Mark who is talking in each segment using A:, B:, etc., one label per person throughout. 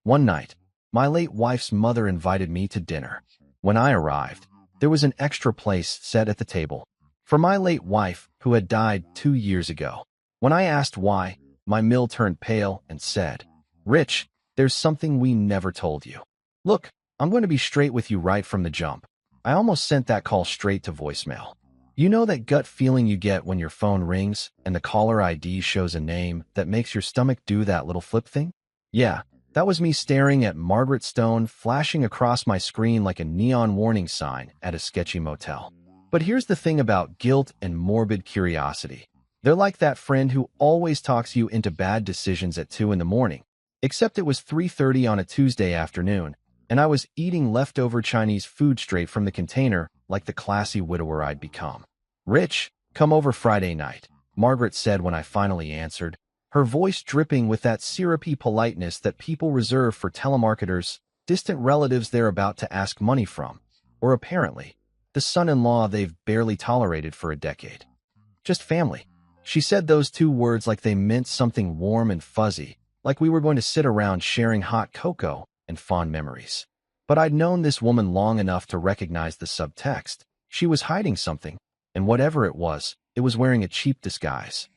A: One night, my late wife's mother invited me to dinner. When I arrived, there was an extra place set at the table for my late wife, who had died 2 years ago. When I asked why, my mill turned pale and said, "Rich, there's something we never told you. Look, I'm going to be straight with you right from the jump. I almost sent that call straight to voicemail. You know that gut feeling you get when your phone rings and the caller ID shows a name that makes your stomach do that little flip thing? Yeah, that was me staring at Margaret Stone flashing across my screen like a neon warning sign at a sketchy motel. But here's the thing about guilt and morbid curiosity. They're like that friend who always talks you into bad decisions at 2 in the morning. Except it was 3:30 on a Tuesday afternoon, and I was eating leftover Chinese food straight from the container like the classy widower I'd become. "Rich, come over Friday night," Margaret said when I finally answered, her voice dripping with that syrupy politeness that people reserve for telemarketers, distant relatives they're about to ask money from, or apparently, the son-in-law they've barely tolerated for a decade. Just family. She said those two words like they meant something warm and fuzzy, like we were going to sit around sharing hot cocoa and fond memories. But I'd known this woman long enough to recognize the subtext. She was hiding something, and whatever it was wearing a cheap disguise.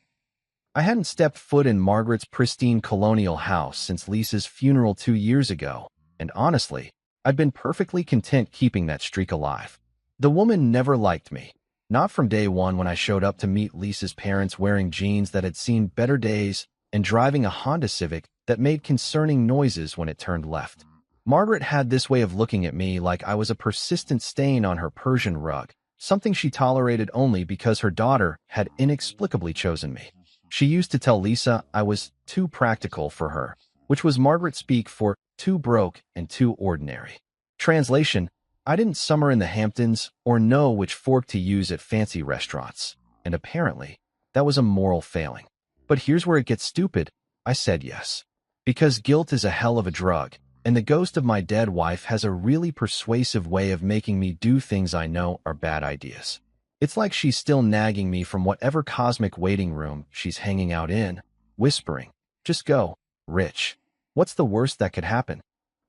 A: I hadn't stepped foot in Margaret's pristine colonial house since Lisa's funeral 2 years ago, and honestly, I'd been perfectly content keeping that streak alive. The woman never liked me. Not from day one when I showed up to meet Lisa's parents wearing jeans that had seen better days and driving a Honda Civic that made concerning noises when it turned left. Margaret had this way of looking at me like I was a persistent stain on her Persian rug, something she tolerated only because her daughter had inexplicably chosen me. She used to tell Lisa I was too practical for her, which was Margaret speak for too broke and too ordinary. Translation: I didn't summer in the Hamptons or know which fork to use at fancy restaurants, and apparently, that was a moral failing. But here's where it gets stupid. I said yes. Because guilt is a hell of a drug, and the ghost of my dead wife has a really persuasive way of making me do things I know are bad ideas. It's like she's still nagging me from whatever cosmic waiting room she's hanging out in, whispering, "Just go, Rich. What's the worst that could happen?"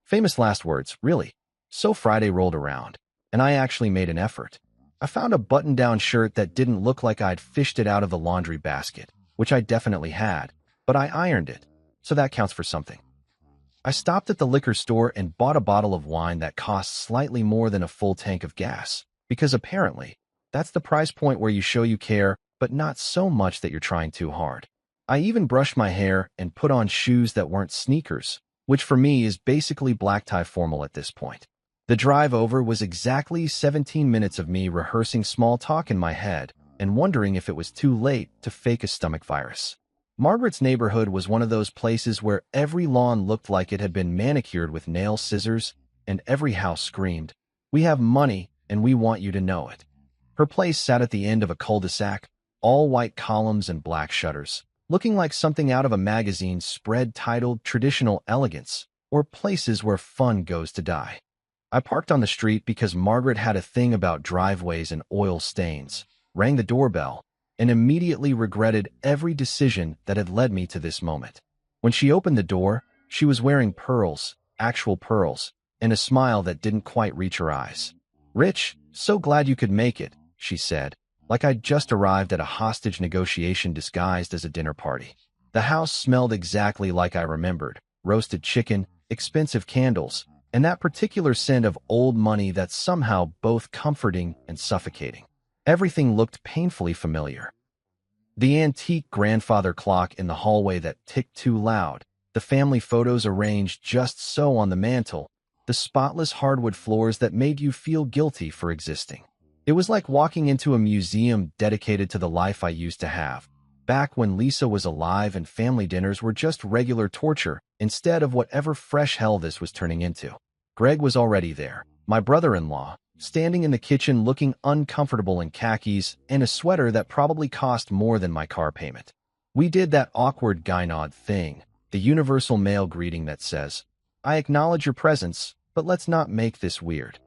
A: Famous last words, really. So Friday rolled around, and I actually made an effort. I found a button-down shirt that didn't look like I'd fished it out of the laundry basket, which I definitely had, but I ironed it, so that counts for something. I stopped at the liquor store and bought a bottle of wine that cost slightly more than a full tank of gas, because apparently, that's the price point where you show you care, but not so much that you're trying too hard. I even brushed my hair and put on shoes that weren't sneakers, which for me is basically black tie formal at this point. The drive over was exactly 17 minutes of me rehearsing small talk in my head and wondering if it was too late to fake a stomach virus. Margaret's neighborhood was one of those places where every lawn looked like it had been manicured with nail scissors, and every house screamed, "We have money, and we want you to know it." Her place sat at the end of a cul-de-sac, all white columns and black shutters, looking like something out of a magazine spread titled Traditional Elegance, or Places Where Fun Goes to Die. I parked on the street because Margaret had a thing about driveways and oil stains, rang the doorbell, and immediately regretted every decision that had led me to this moment. When she opened the door, she was wearing pearls, actual pearls, and a smile that didn't quite reach her eyes. "Rich, so glad you could make it," she said, like I'd just arrived at a hostage negotiation disguised as a dinner party. The house smelled exactly like I remembered: roasted chicken, expensive candles, and that particular scent of old money that's somehow both comforting and suffocating. Everything looked painfully familiar. The antique grandfather clock in the hallway that ticked too loud, the family photos arranged just so on the mantel, the spotless hardwood floors that made you feel guilty for existing. It was like walking into a museum dedicated to the life I used to have, back when Lisa was alive and family dinners were just regular torture instead of whatever fresh hell this was turning into. Greg was already there, my brother-in-law, standing in the kitchen looking uncomfortable in khakis and a sweater that probably cost more than my car payment. We did that awkward guy nod thing, the universal male greeting that says, "I acknowledge your presence, but let's not make this weird."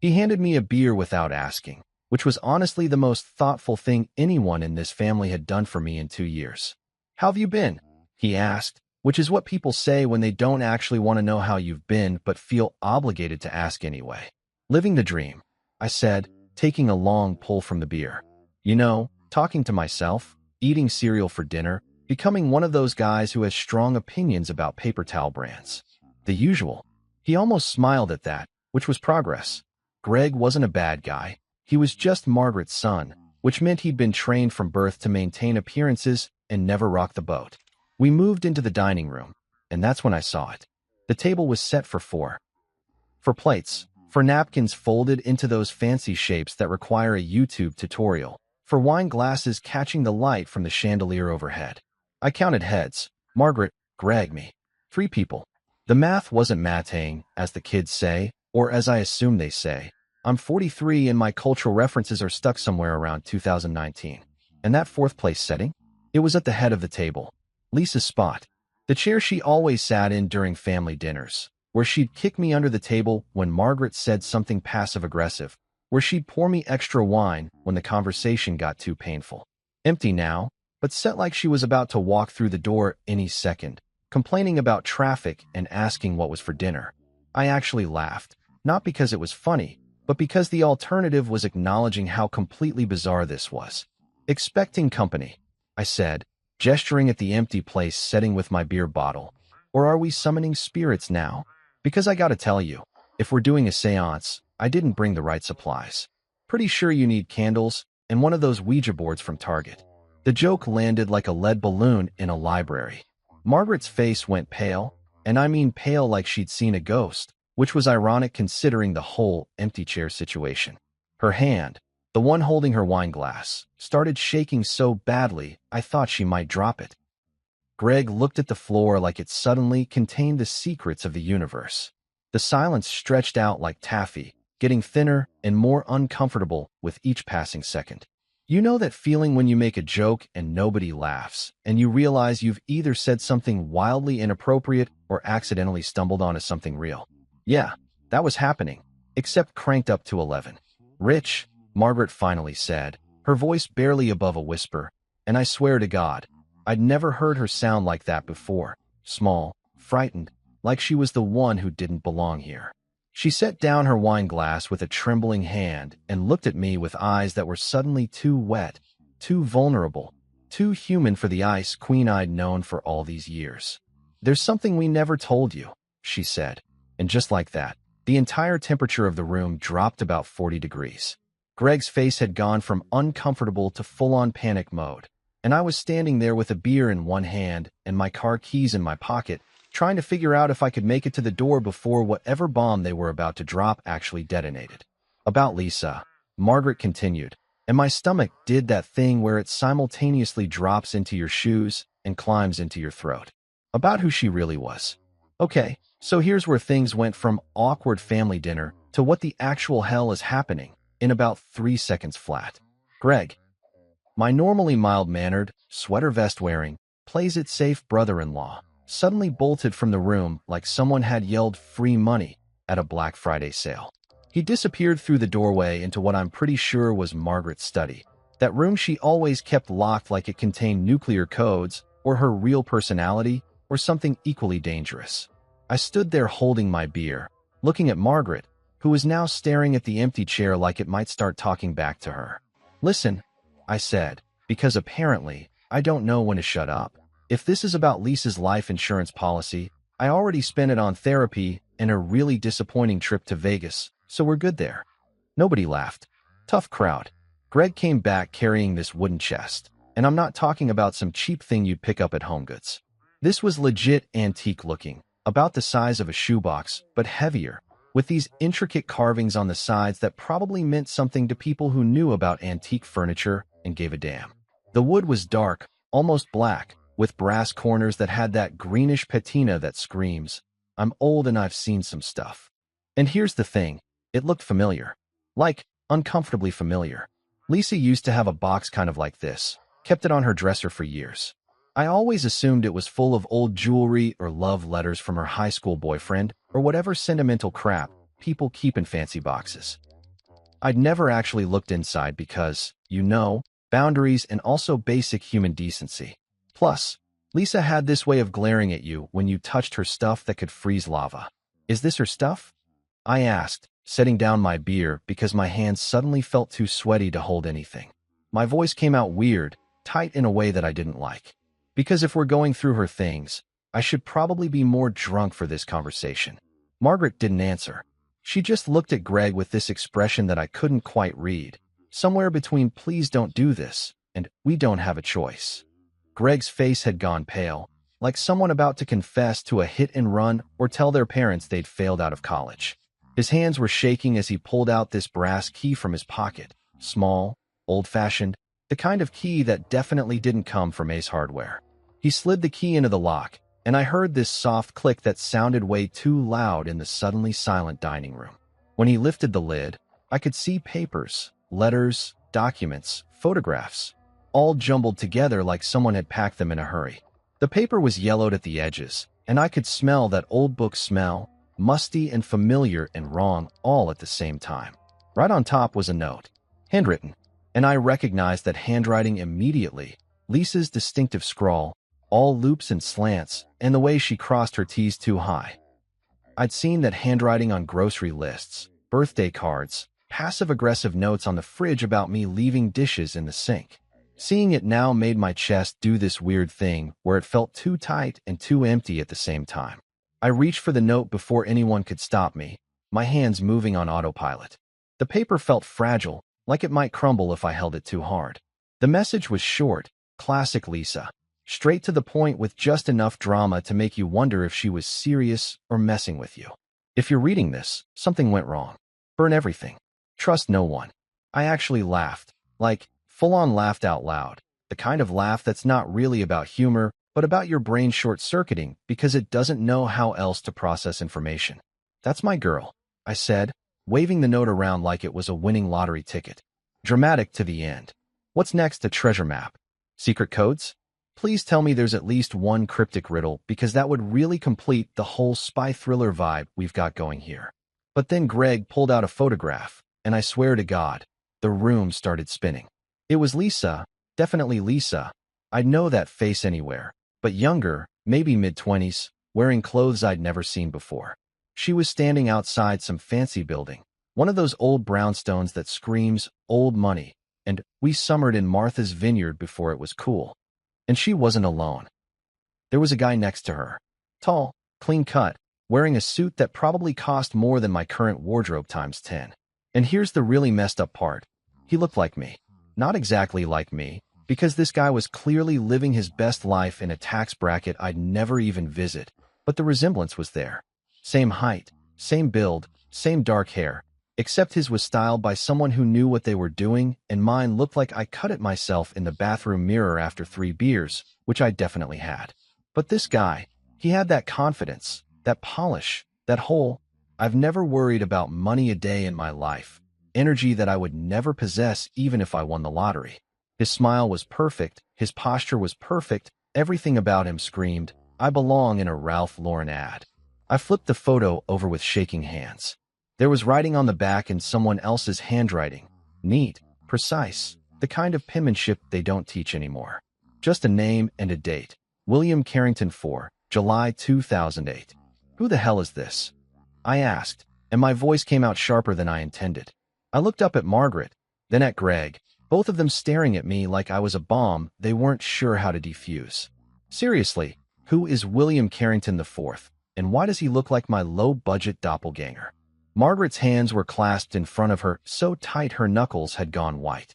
A: He handed me a beer without asking, which was honestly the most thoughtful thing anyone in this family had done for me in 2 years. "How have you been?" he asked, which is what people say when they don't actually want to know how you've been but feel obligated to ask anyway. Living the dream, I said, taking a long pull from the beer. You know, talking to myself, eating cereal for dinner, becoming one of those guys who has strong opinions about paper towel brands. The usual. He almost smiled at that, which was progress. Greg wasn't a bad guy. He was just Margaret's son, which meant he'd been trained from birth to maintain appearances and never rock the boat. We moved into the dining room, and that's when I saw it. The table was set for four. For plates, for napkins folded into those fancy shapes that require a YouTube tutorial, for wine glasses catching the light from the chandelier overhead. I counted heads. Margaret, Greg, me. 3 people. The math wasn't mathing, as the kids say, or as I assume they say. I'm 43 and my cultural references are stuck somewhere around 2019. And that fourth place setting? It was at the head of the table. Lisa's spot. The chair she always sat in during family dinners, where she'd kick me under the table when Margaret said something passive-aggressive, where she'd pour me extra wine when the conversation got too painful. Empty now, but set like she was about to walk through the door any second, complaining about traffic and asking what was for dinner. I actually laughed, not because it was funny, but because the alternative was acknowledging how completely bizarre this was. Expecting company, I said, gesturing at the empty place setting with my beer bottle. Or are we summoning spirits now? Because I gotta tell you, if we're doing a seance, I didn't bring the right supplies. Pretty sure you need candles and one of those Ouija boards from Target. The joke landed like a lead balloon in a library. Margaret's face went pale, and I mean pale like she'd seen a ghost, which was ironic considering the whole empty chair situation. Her hand, the one holding her wine glass, started shaking so badly I thought she might drop it. Greg looked at the floor like it suddenly contained the secrets of the universe. The silence stretched out like taffy, getting thinner and more uncomfortable with each passing second. You know that feeling when you make a joke and nobody laughs, and you realize you've either said something wildly inappropriate or accidentally stumbled onto something real? Yeah, that was happening, except cranked up to 11. Rich, Margaret finally said, her voice barely above a whisper, and I swear to God, I'd never heard her sound like that before. Small, frightened, like she was the one who didn't belong here. She set down her wine glass with a trembling hand and looked at me with eyes that were suddenly too wet, too vulnerable, too human for the ice queen I'd known for all these years. There's something we never told you, she said, and just like that, the entire temperature of the room dropped about 40 degrees. Greg's face had gone from uncomfortable to full-on panic mode, and I was standing there with a beer in one hand and my car keys in my pocket, trying to figure out if I could make it to the door before whatever bomb they were about to drop actually detonated. About Lisa, Margaret continued, and my stomach did that thing where it simultaneously drops into your shoes and climbs into your throat. About who she really was. Okay, so here's where things went from awkward family dinner to what the actual hell is happening in about 3 seconds flat. Greg, my normally mild-mannered, sweater vest-wearing, plays-it-safe brother-in-law, suddenly bolted from the room like someone had yelled free money at a Black Friday sale. He disappeared through the doorway into what I'm pretty sure was Margaret's study, that room she always kept locked like it contained nuclear codes or her real personality or something equally dangerous. I stood there holding my beer, looking at Margaret, who was now staring at the empty chair like it might start talking back to her. Listen, I said, because apparently I don't know when to shut up. If this is about Lisa's life insurance policy, I already spent it on therapy and a really disappointing trip to Vegas, so we're good there. Nobody laughed. Tough crowd. Greg came back carrying this wooden chest, and I'm not talking about some cheap thing you'd pick up at HomeGoods. This was legit antique looking, about the size of a shoebox, but heavier, with these intricate carvings on the sides that probably meant something to people who knew about antique furniture and gave a damn. The wood was dark, almost black, with brass corners that had that greenish patina that screams, I'm old and I've seen some stuff. And here's the thing, it looked familiar. Like, uncomfortably familiar. Lisa used to have a box kind of like this, kept it on her dresser for years. I always assumed it was full of old jewelry or love letters from her high school boyfriend or whatever sentimental crap people keep in fancy boxes. I'd never actually looked inside because, you know, boundaries and also basic human decency. Plus, Lisa had this way of glaring at you when you touched her stuff that could freeze lava. Is this her stuff? I asked, setting down my beer because my hands suddenly felt too sweaty to hold anything. My voice came out weird, tight in a way that I didn't like. Because if we're going through her things, I should probably be more drunk for this conversation. Margaret didn't answer. She just looked at Greg with this expression that I couldn't quite read, somewhere between "please don't do this" and "we don't have a choice." Greg's face had gone pale, like someone about to confess to a hit and run or tell their parents they'd failed out of college. His hands were shaking as he pulled out this brass key from his pocket, small, old-fashioned, the kind of key that definitely didn't come from Ace Hardware. He slid the key into the lock, and I heard this soft click that sounded way too loud in the suddenly silent dining room. When he lifted the lid, I could see papers, letters, documents, photographs, all jumbled together like someone had packed them in a hurry. The paper was yellowed at the edges, and I could smell that old book smell, musty and familiar and wrong all at the same time. Right on top was a note, handwritten, and I recognized that handwriting immediately. Lisa's distinctive scrawl, all loops and slants, and the way she crossed her T's too high. I'd seen that handwriting on grocery lists, birthday cards, passive-aggressive notes on the fridge about me leaving dishes in the sink. Seeing it now made my chest do this weird thing where it felt too tight and too empty at the same time. I reached for the note before anyone could stop me, my hands moving on autopilot. The paper felt fragile, like it might crumble if I held it too hard. The message was short, classic Lisa, straight to the point with just enough drama to make you wonder if she was serious or messing with you. If you're reading this, something went wrong. Burn everything. Trust no one. I actually laughed, like, full-on laughed out loud, the kind of laugh that's not really about humor, but about your brain short-circuiting because it doesn't know how else to process information. That's my girl, I said, waving the note around like it was a winning lottery ticket. Dramatic to the end. What's next? A treasure map? Secret codes? Please tell me there's at least one cryptic riddle because that would really complete the whole spy thriller vibe we've got going here. But then Greg pulled out a photograph, and I swear to God, the room started spinning. It was Lisa, definitely Lisa. I'd know that face anywhere, but younger, maybe mid-20s, wearing clothes I'd never seen before. She was standing outside some fancy building, one of those old brownstones that screams old money, and we summered in Martha's Vineyard before it was cool. And she wasn't alone. There was a guy next to her, tall, clean-cut, wearing a suit that probably cost more than my current wardrobe times 10. And here's the really messed up part. He looked like me. Not exactly like me, because this guy was clearly living his best life in a tax bracket I'd never even visit, but the resemblance was there. Same height, same build, same dark hair, except his was styled by someone who knew what they were doing, and mine looked like I cut it myself in the bathroom mirror after 3 beers, which I definitely had. But this guy, he had that confidence, that polish, that whole, I've never worried about money a day in my life, energy that I would never possess even if I won the lottery. His smile was perfect, his posture was perfect, everything about him screamed, I belong in a Ralph Lauren ad. I flipped the photo over with shaking hands. There was writing on the back in someone else's handwriting. Neat, precise, the kind of penmanship they don't teach anymore. Just a name and a date. William Carrington 4, July 2008. Who the hell is this? I asked, and my voice came out sharper than I intended. I looked up at Margaret, then at Greg, both of them staring at me like I was a bomb they weren't sure how to defuse. Seriously, who is William Carrington IV, and why does he look like my low-budget doppelganger? Margaret's hands were clasped in front of her so tight her knuckles had gone white.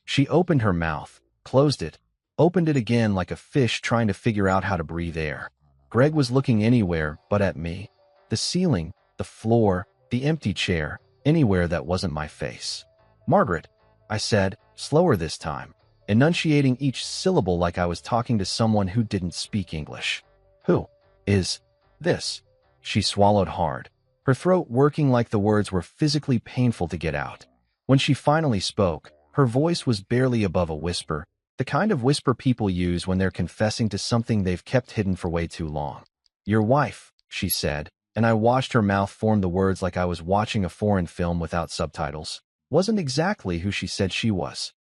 A: She opened her mouth, closed it, opened it again like a fish trying to figure out how to breathe air. Greg was looking anywhere but at me. The ceiling, the floor, the empty chair, anywhere that wasn't my face. Margaret, I said, slower this time, enunciating each syllable like I was talking to someone who didn't speak English. Who is this? She swallowed hard, her throat working like the words were physically painful to get out. When she finally spoke, her voice was barely above a whisper, the kind of whisper people use when they're confessing to something they've kept hidden for way too long. Your wife, she said, and I watched her mouth form the words like I was watching a foreign film without subtitles, wasn't exactly who she said she was.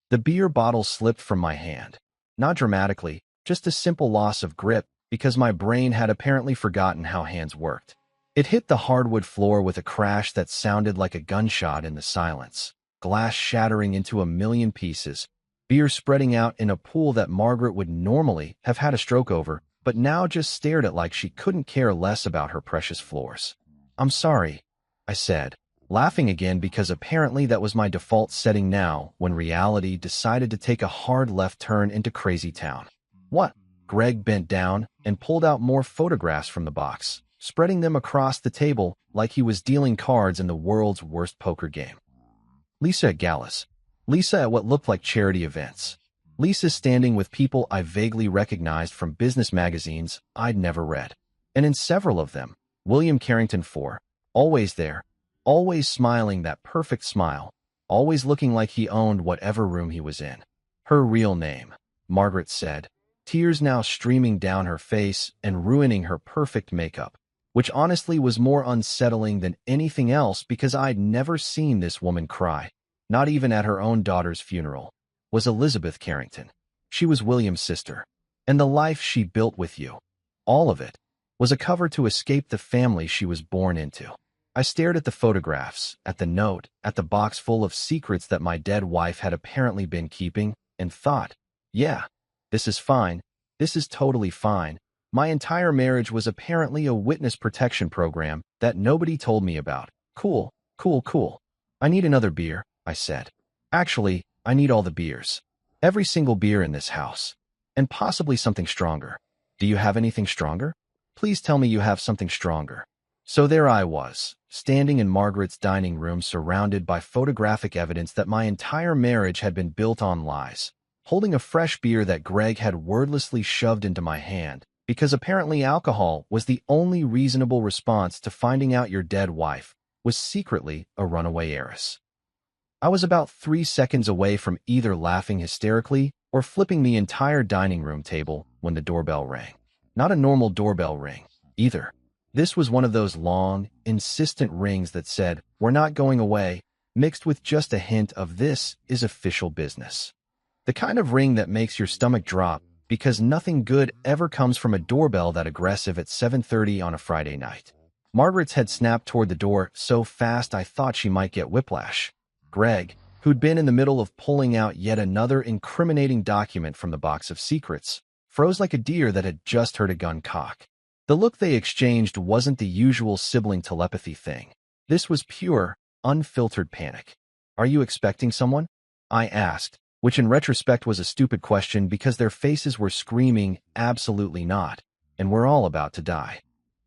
A: The beer bottle slipped from my hand. Not dramatically, Just a simple loss of grip because my brain had apparently forgotten how hands worked. It hit the hardwood floor with a crash that sounded like a gunshot in the silence, glass shattering into a million pieces, beer spreading out in a pool that Margaret would normally have had a stroke over, but now just stared at like she couldn't care less about her precious floors. "I'm sorry," I said, laughing again because apparently that was my default setting now when reality decided to take a hard left turn into crazy town. "What?" Greg bent down and pulled out more photographs from the box, spreading them across the table like he was dealing cards in the world's worst poker game. Lisa at galas. Lisa at what looked like charity events. Lisa standing with people I vaguely recognized from business magazines I'd never read. And in several of them, William Carrington IV, always there, always smiling that perfect smile, always looking like he owned whatever room he was in. Her real name, Margaret said, tears now streaming down her face and ruining her perfect makeup, which honestly was more unsettling than anything else because I'd never seen this woman cry, not even at her own daughter's funeral, was Elizabeth Carrington. She was William's sister, and the life she built with you, all of it, was a cover to escape the family she was born into. I stared at the photographs, at the note, at the box full of secrets that my dead wife had apparently been keeping, and thought, yeah, this is fine. This is totally fine. My entire marriage was apparently a witness protection program that nobody told me about. Cool, cool, cool. "I need another beer," I said. "Actually, I need all the beers. Every single beer in this house. And possibly something stronger. Do you have anything stronger? Please tell me you have something stronger." So there I was, standing in Margaret's dining room surrounded by photographic evidence that my entire marriage had been built on lies, holding a fresh beer that Greg had wordlessly shoved into my hand, because apparently alcohol was the only reasonable response to finding out your dead wife was secretly a runaway heiress. I was about 3 seconds away from either laughing hysterically or flipping the entire dining room table when the doorbell rang. Not a normal doorbell ring, either. This was one of those long, insistent rings that said, "We're not going away," mixed with just a hint of "This is official business." The kind of ring that makes your stomach drop because nothing good ever comes from a doorbell that aggressive at 7:30 on a Friday night. Margaret's head snapped toward the door so fast I thought she might get whiplash. Greg, who'd been in the middle of pulling out yet another incriminating document from the box of secrets, froze like a deer that had just heard a gun cock. The look they exchanged wasn't the usual sibling telepathy thing. This was pure, unfiltered panic. "Are you expecting someone?" I asked, which in retrospect was a stupid question because their faces were screaming, "Absolutely not," and we're all about to die.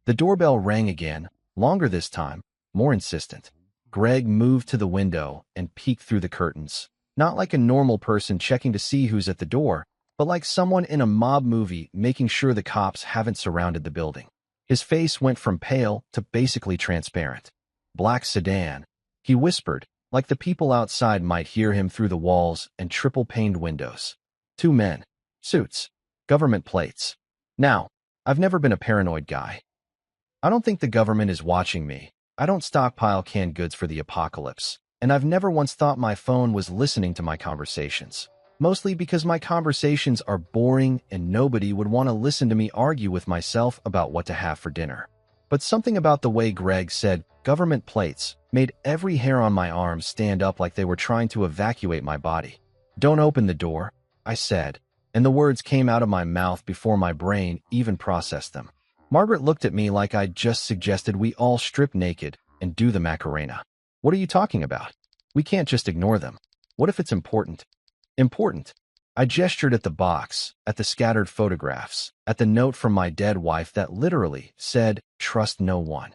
A: The doorbell rang again, longer this time, more insistent. Greg moved to the window and peeked through the curtains, not like a normal person checking to see who's at the door, but like someone in a mob movie making sure the cops haven't surrounded the building. His face went from pale to basically transparent. "Black sedan," he whispered, like the people outside might hear him through the walls and triple-paned windows. 2 men. Suits. Government plates. Now, I've never been a paranoid guy. I don't think the government is watching me. I don't stockpile canned goods for the apocalypse, and I've never once thought my phone was listening to my conversations. Mostly because my conversations are boring and nobody would want to listen to me argue with myself about what to have for dinner. But something about the way Greg said "government plates" made every hair on my arm stand up like they were trying to evacuate my body. "Don't open the door," I said, and the words came out of my mouth before my brain even processed them. Margaret looked at me like I'd just suggested we all strip naked and do the Macarena. "What are you talking about? We can't just ignore them. What if it's important?" Important. I gestured at the box, at the scattered photographs, at the note from my dead wife that literally said, "Trust no one."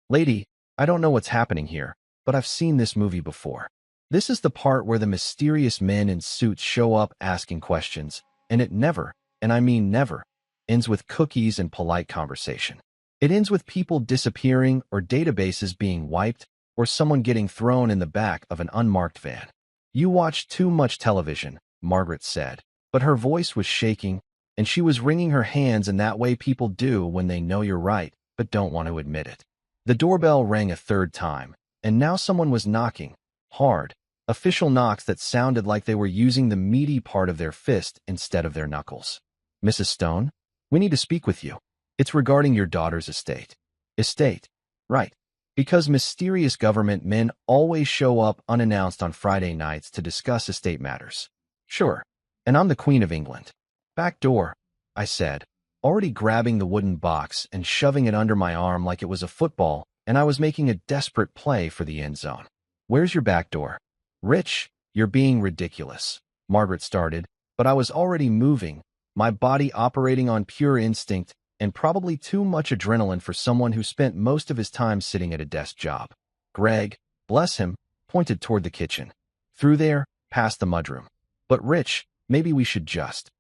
A: "Lady, I don't know what's happening here, but I've seen this movie before. This is the part where the mysterious men in suits show up asking questions, and it never, and I mean never, ends with cookies and polite conversation. It ends with people disappearing or databases being wiped or someone getting thrown in the back of an unmarked van." "You watch too much television," Margaret said, but her voice was shaking, and she was wringing her hands in that way people do when they know you're right but don't want to admit it. The doorbell rang a third time, and now someone was knocking, hard, official knocks that sounded like they were using the meaty part of their fist instead of their knuckles. Mrs. Stone, we need to speak with you. It's regarding your daughter's estate. Estate. Right. Because mysterious government men always show up unannounced on Friday nights to discuss estate matters. Sure. And I'm the Queen of England. Back door, I said, already grabbing the wooden box and shoving it under my arm like it was a football, and I was making a desperate play for the end zone. Where's your back door? Rich, you're being ridiculous. Margaret started, but I was already moving, my body operating on pure instinct and probably too much adrenaline for someone who spent most of his time sitting at a desk job. Greg, bless him, pointed toward the kitchen. Through there, past the mudroom. But Rich, maybe we should just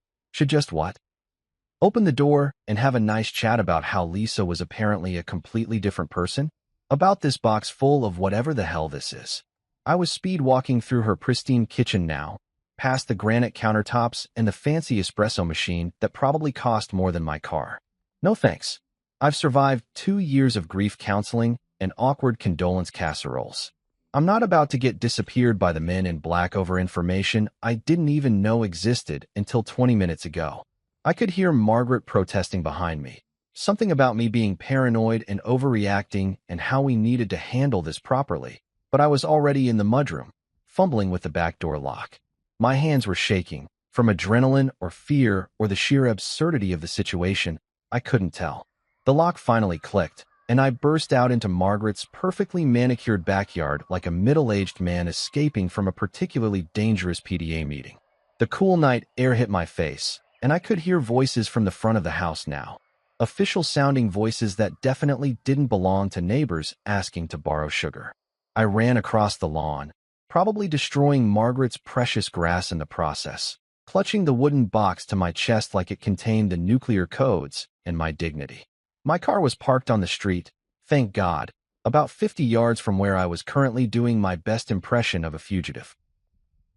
A: what? Open the door and have a nice chat about how Lisa was apparently a completely different person? About this box full of whatever the hell this is. I was speed walking through her pristine kitchen now, past the granite countertops and the fancy espresso machine that probably cost more than my car. No thanks. I've survived 2 years of grief counseling and awkward condolence casseroles. I'm not about to get disappeared by the men in black over information I didn't even know existed until 20 minutes ago. I could hear Margaret protesting behind me. Something about me being paranoid and overreacting and how we needed to handle this properly. But I was already in the mudroom, fumbling with the back door lock. My hands were shaking, from adrenaline or fear or the sheer absurdity of the situation. I couldn't tell. The lock finally clicked, and I burst out into Margaret's perfectly manicured backyard like a middle-aged man escaping from a particularly dangerous PTA meeting. The cool night air hit my face, and I could hear voices from the front of the house now. Official-sounding voices that definitely didn't belong to neighbors asking to borrow sugar. I ran across the lawn, probably destroying Margaret's precious grass in the process, clutching the wooden box to my chest like it contained the nuclear codes and my dignity. My car was parked on the street, thank God, about 50 yards from where I was currently doing my best impression of a fugitive.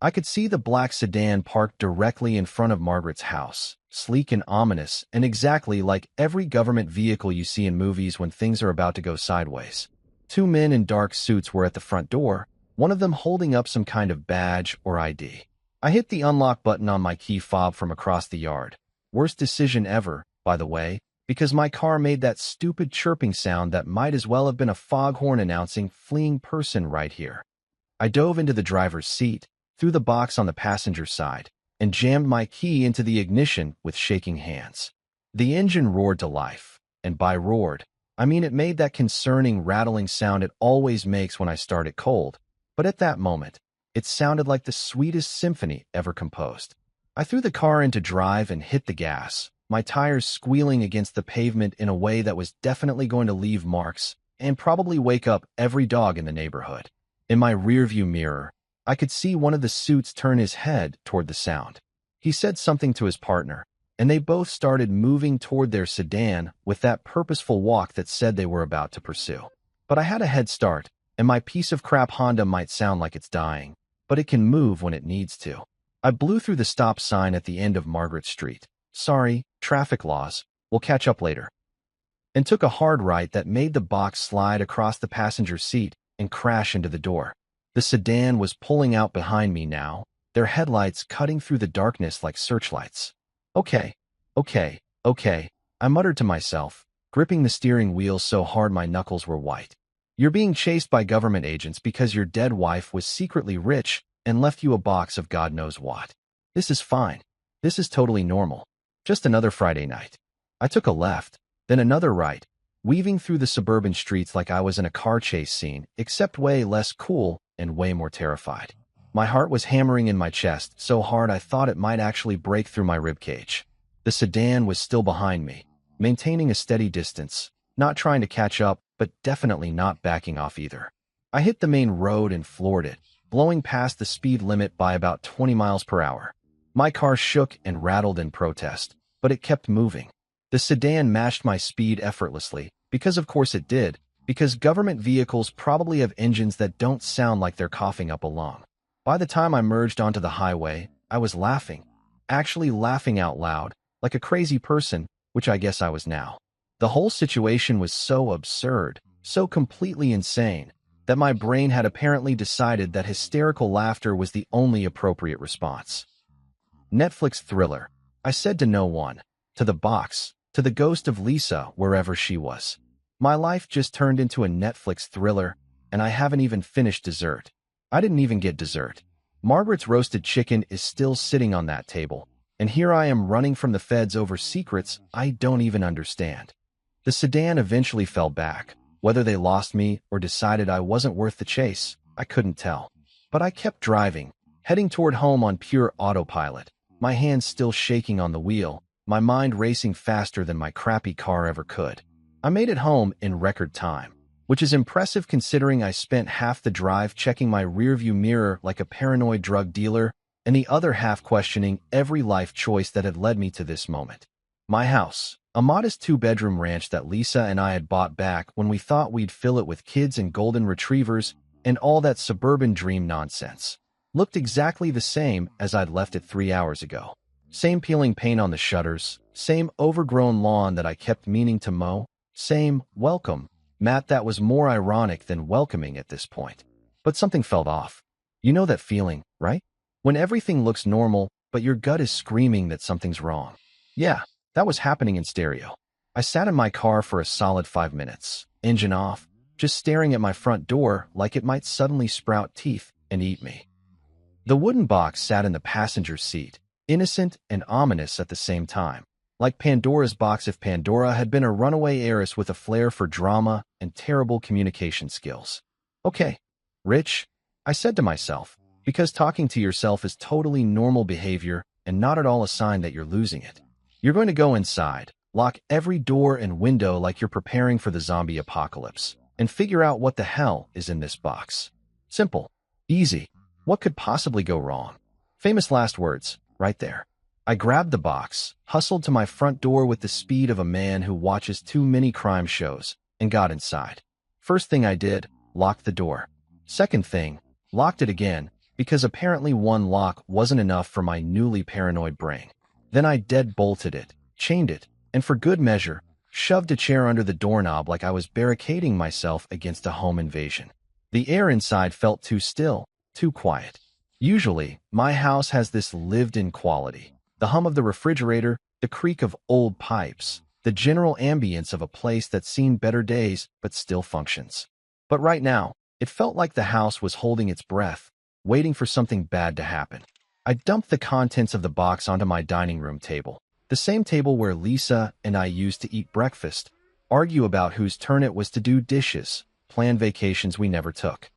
A: I could see the black sedan parked directly in front of Margaret's house, sleek and ominous, and exactly like every government vehicle you see in movies when things are about to go sideways. 2 men in dark suits were at the front door, one of them holding up some kind of badge or ID. I hit the unlock button on my key fob from across the yard. Worst decision ever, by the way, because my car made that stupid chirping sound that might as well have been a foghorn announcing fleeing person right here. I dove into the driver's seat, threw the box on the passenger side, and jammed my key into the ignition with shaking hands. The engine roared to life, and by roared, I mean it made that concerning rattling sound it always makes when I start it cold, but at that moment, it sounded like the sweetest symphony ever composed. I threw the car into drive and hit the gas, my tires squealing against the pavement in a way that was definitely going to leave marks and probably wake up every dog in the neighborhood. In my rearview mirror, I could see one of the suits turn his head toward the sound. He said something to his partner, and they both started moving toward their sedan with that purposeful walk that said they were about to pursue. But I had a head start, and my piece of crap Honda might sound like it's dying, but it can move when it needs to. I blew through the stop sign at the end of Margaret Street. Sorry, traffic laws, we'll catch up later. And took a hard right that made the box slide across the passenger seat and crash into the door. The sedan was pulling out behind me now, their headlights cutting through the darkness like searchlights. Okay, I muttered to myself, gripping the steering wheel so hard my knuckles were white. You're being chased by government agents because your dead wife was secretly rich and left you a box of God knows what. This is fine. This is totally normal. Just another Friday night. I took a left, then another right, weaving through the suburban streets like I was in a car chase scene, except way less cool and way more terrified. My heart was hammering in my chest so hard I thought it might actually break through my ribcage. The sedan was still behind me, maintaining a steady distance, not trying to catch up, but definitely not backing off either. I hit the main road and floored it, blowing past the speed limit by about 20 miles per hour. My car shook and rattled in protest, but it kept moving. The sedan matched my speed effortlessly, because of course it did, because government vehicles probably have engines that don't sound like they're coughing up a lung. By the time I merged onto the highway, I was laughing, actually laughing out loud, like a crazy person, which I guess I was now. The whole situation was so absurd, so completely insane, that my brain had apparently decided that hysterical laughter was the only appropriate response. Netflix thriller, I said to no one, to the box, to the ghost of Lisa wherever she was. My life just turned into a Netflix thriller, and I haven't even finished dessert. I didn't even get dessert. Margaret's roasted chicken is still sitting on that table, and here I am running from the feds over secrets I don't even understand. The sedan eventually fell back. Whether they lost me or decided I wasn't worth the chase, I couldn't tell. But I kept driving, heading toward home on pure autopilot, my hands still shaking on the wheel, my mind racing faster than my crappy car ever could. I made it home in record time, which is impressive considering I spent half the drive checking my rearview mirror like a paranoid drug dealer and the other half questioning every life choice that had led me to this moment. My house, a modest two-bedroom ranch that Lisa and I had bought back when we thought we'd fill it with kids and golden retrievers and all that suburban dream nonsense, looked exactly the same as I'd left it 3 hours ago. Same peeling paint on the shutters, same overgrown lawn that I kept meaning to mow, same welcome mat that was more ironic than welcoming at this point. But something felt off. You know that feeling, right? When everything looks normal, but your gut is screaming that something's wrong. Yeah, that was happening in stereo. I sat in my car for a solid 5 minutes, engine off, just staring at my front door like it might suddenly sprout teeth and eat me. The wooden box sat in the passenger seat, innocent and ominous at the same time, like Pandora's box if Pandora had been a runaway heiress with a flair for drama and terrible communication skills. Okay, Rich, I said to myself, because talking to yourself is totally normal behavior and not at all a sign that you're losing it. You're going to go inside, lock every door and window like you're preparing for the zombie apocalypse, and figure out what the hell is in this box. Simple. Easy. What could possibly go wrong? Famous last words, right there. I grabbed the box, hustled to my front door with the speed of a man who watches too many crime shows, and got inside. First thing I did, locked the door. Second thing, locked it again, because apparently one lock wasn't enough for my newly paranoid brain. Then I dead-bolted it, chained it, and for good measure, shoved a chair under the doorknob like I was barricading myself against a home invasion. The air inside felt too still, too quiet. Usually, my house has this lived-in quality. The hum of the refrigerator, the creak of old pipes, the general ambience of a place that's seen better days but still functions. But right now, it felt like the house was holding its breath, waiting for something bad to happen. I dumped the contents of the box onto my dining room table, the same table where Lisa and I used to eat breakfast, argue about whose turn it was to do dishes, plan vacations we never took.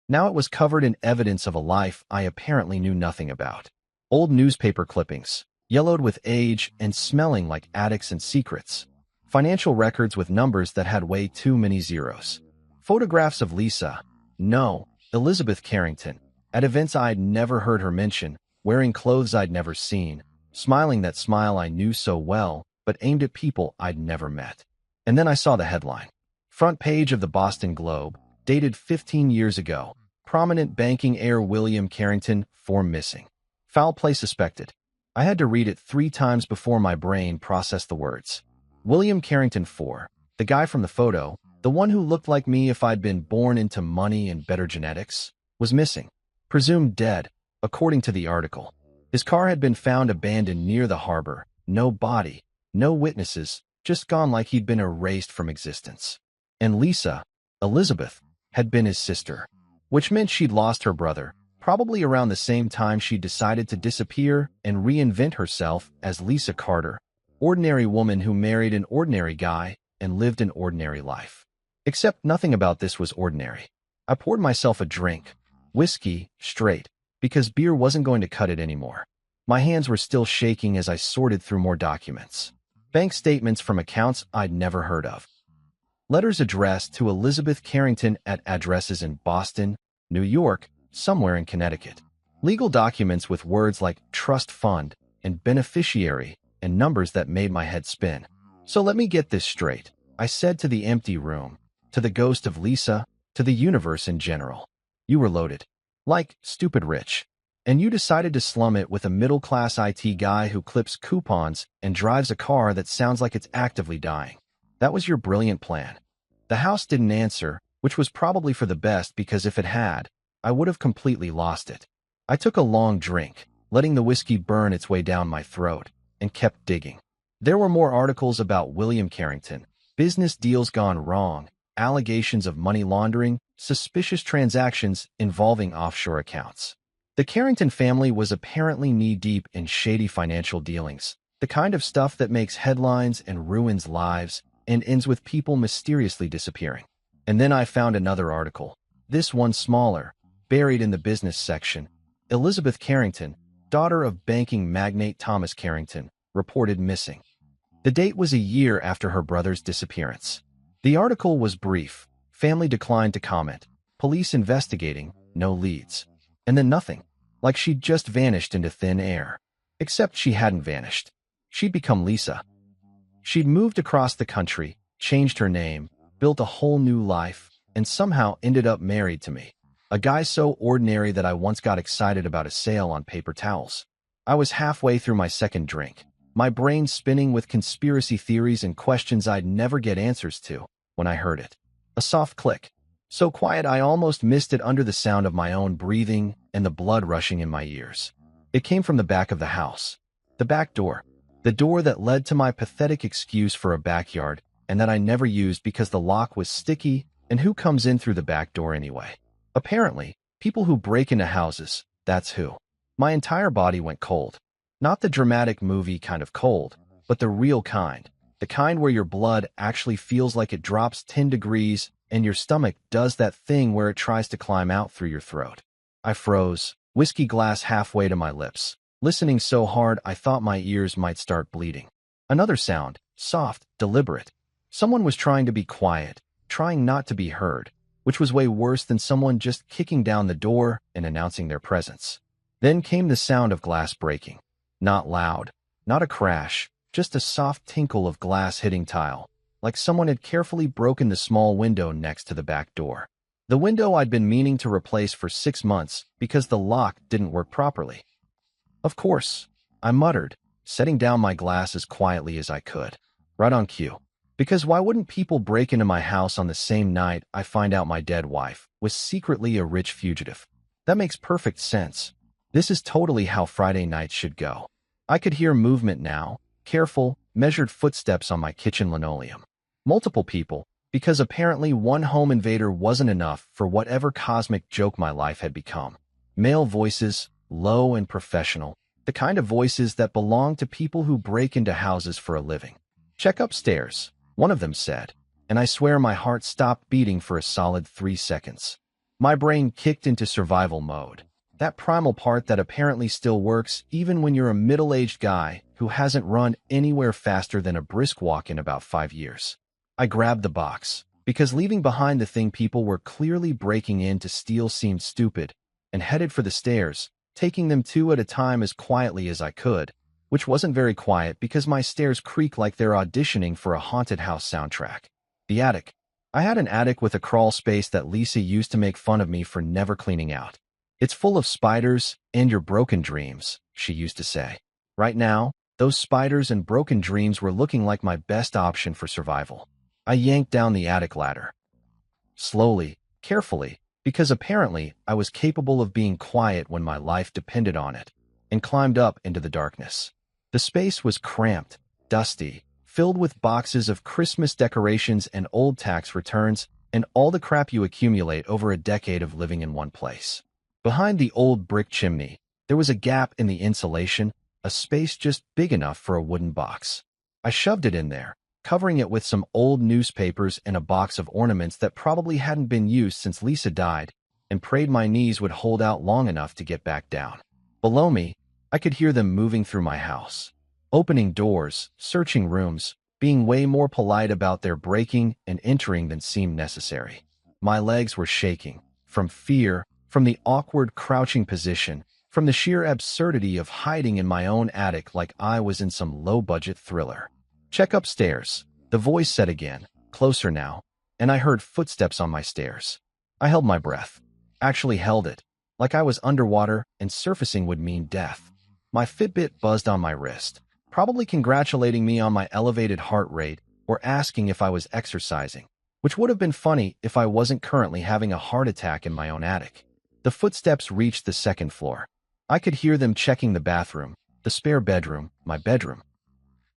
A: Now it was covered in evidence of a life I apparently knew nothing about. Old newspaper clippings, yellowed with age and smelling like attics and secrets. Financial records with numbers that had way too many zeros. Photographs of Lisa, no, Elizabeth Carrington, at events I'd never heard her mention, wearing clothes I'd never seen, smiling that smile I knew so well, but aimed at people I'd never met. And then I saw the headline. Front page of the Boston Globe, dated 15 years ago. Prominent banking heir William Carrington, 4 missing. Foul play suspected. I had to read it 3 times before my brain processed the words. William Carrington 4, the guy from the photo, the one who looked like me if I'd been born into money and better genetics, was missing. Presumed dead, according to the article. His car had been found abandoned near the harbor. No body, no witnesses, just gone like he'd been erased from existence. And Lisa, Elizabeth, had been his sister, which meant she'd lost her brother, probably around the same time she decided to disappear and reinvent herself as Lisa Carter, ordinary woman who married an ordinary guy and lived an ordinary life. Except nothing about this was ordinary. I poured myself a drink, whiskey, straight, because beer wasn't going to cut it anymore. My hands were still shaking as I sorted through more documents. Bank statements from accounts I'd never heard of. Letters addressed to Elizabeth Carrington at addresses in Boston, New York, somewhere in Connecticut. Legal documents with words like trust fund and beneficiary and numbers that made my head spin. So let me get this straight, I said to the empty room, to the ghost of Lisa, to the universe in general. You were loaded. Like stupid rich. And you decided to slum it with a middle-class IT guy who clips coupons and drives a car that sounds like it's actively dying. That was your brilliant plan. The house didn't answer, which was probably for the best because if it had, I would have completely lost it. I took a long drink, letting the whiskey burn its way down my throat, and kept digging. There were more articles about William Carrington, business deals gone wrong, allegations of money laundering, suspicious transactions involving offshore accounts. The Carrington family was apparently knee-deep in shady financial dealings, the kind of stuff that makes headlines and ruins lives and ends with people mysteriously disappearing. And then I found another article, this one smaller, buried in the business section. Elizabeth Carrington, daughter of banking magnate Thomas Carrington, reported missing. The date was a year after her brother's disappearance. The article was brief. Family declined to comment. Police investigating, no leads. And then nothing. Like she'd just vanished into thin air. Except she hadn't vanished. She'd become Lisa. She'd moved across the country, changed her name, built a whole new life, and somehow ended up married to me. A guy so ordinary that I once got excited about a sale on paper towels. I was halfway through my second drink, my brain spinning with conspiracy theories and questions I'd never get answers to, when I heard it. A soft click. So quiet I almost missed it under the sound of my own breathing and the blood rushing in my ears. It came from the back of the house. The back door. The door that led to my pathetic excuse for a backyard and that I never used because the lock was sticky, and who comes in through the back door anyway? Apparently, people who break into houses, that's who. My entire body went cold. Not the dramatic movie kind of cold, but the real kind. The kind where your blood actually feels like it drops 10 degrees and your stomach does that thing where it tries to climb out through your throat. I froze, whiskey glass halfway to my lips, listening so hard I thought my ears might start bleeding. Another sound, soft, deliberate. Someone was trying to be quiet, trying not to be heard, which was way worse than someone just kicking down the door and announcing their presence. Then came the sound of glass breaking. Not loud, not a crash, just a soft tinkle of glass hitting tile, like someone had carefully broken the small window next to the back door. The window I'd been meaning to replace for 6 months because the lock didn't work properly. Of course, I muttered, setting down my glass as quietly as I could. Right on cue. Because why wouldn't people break into my house on the same night I find out my dead wife was secretly a rich fugitive? That makes perfect sense. This is totally how Friday nights should go. I could hear movement now, careful, measured footsteps on my kitchen linoleum. Multiple people, because apparently one home invader wasn't enough for whatever cosmic joke my life had become. Male voices, low and professional, the kind of voices that belong to people who break into houses for a living. "Check upstairs," one of them said, and I swear my heart stopped beating for a solid 3 seconds. My brain kicked into survival mode. That primal part that apparently still works even when you're a middle-aged guy who hasn't run anywhere faster than a brisk walk in about 5 years. I grabbed the box, because leaving behind the thing people were clearly breaking in to steal seemed stupid, and headed for the stairs, taking them 2 at a time as quietly as I could, which wasn't very quiet because my stairs creak like they're auditioning for a haunted house soundtrack. The attic. I had an attic with a crawl space that Lisa used to make fun of me for never cleaning out. "It's full of spiders and your broken dreams," she used to say. Right now, those spiders and broken dreams were looking like my best option for survival. I yanked down the attic ladder. Slowly, carefully, because apparently I was capable of being quiet when my life depended on it, and climbed up into the darkness. The space was cramped, dusty, filled with boxes of Christmas decorations and old tax returns, and all the crap you accumulate over a decade of living in one place. Behind the old brick chimney, there was a gap in the insulation, a space just big enough for a wooden box. I shoved it in there, covering it with some old newspapers and a box of ornaments that probably hadn't been used since Lisa died, and prayed my knees would hold out long enough to get back down. Below me, I could hear them moving through my house, opening doors, searching rooms, being way more polite about their breaking and entering than seemed necessary. My legs were shaking, from fear, from the awkward crouching position, from the sheer absurdity of hiding in my own attic like I was in some low-budget thriller. "Check upstairs," the voice said again, closer now, and I heard footsteps on my stairs. I held my breath. Actually held it, like I was underwater and surfacing would mean death. My Fitbit buzzed on my wrist, probably congratulating me on my elevated heart rate or asking if I was exercising, which would have been funny if I wasn't currently having a heart attack in my own attic. The footsteps reached the second floor. I could hear them checking the bathroom, the spare bedroom, my bedroom.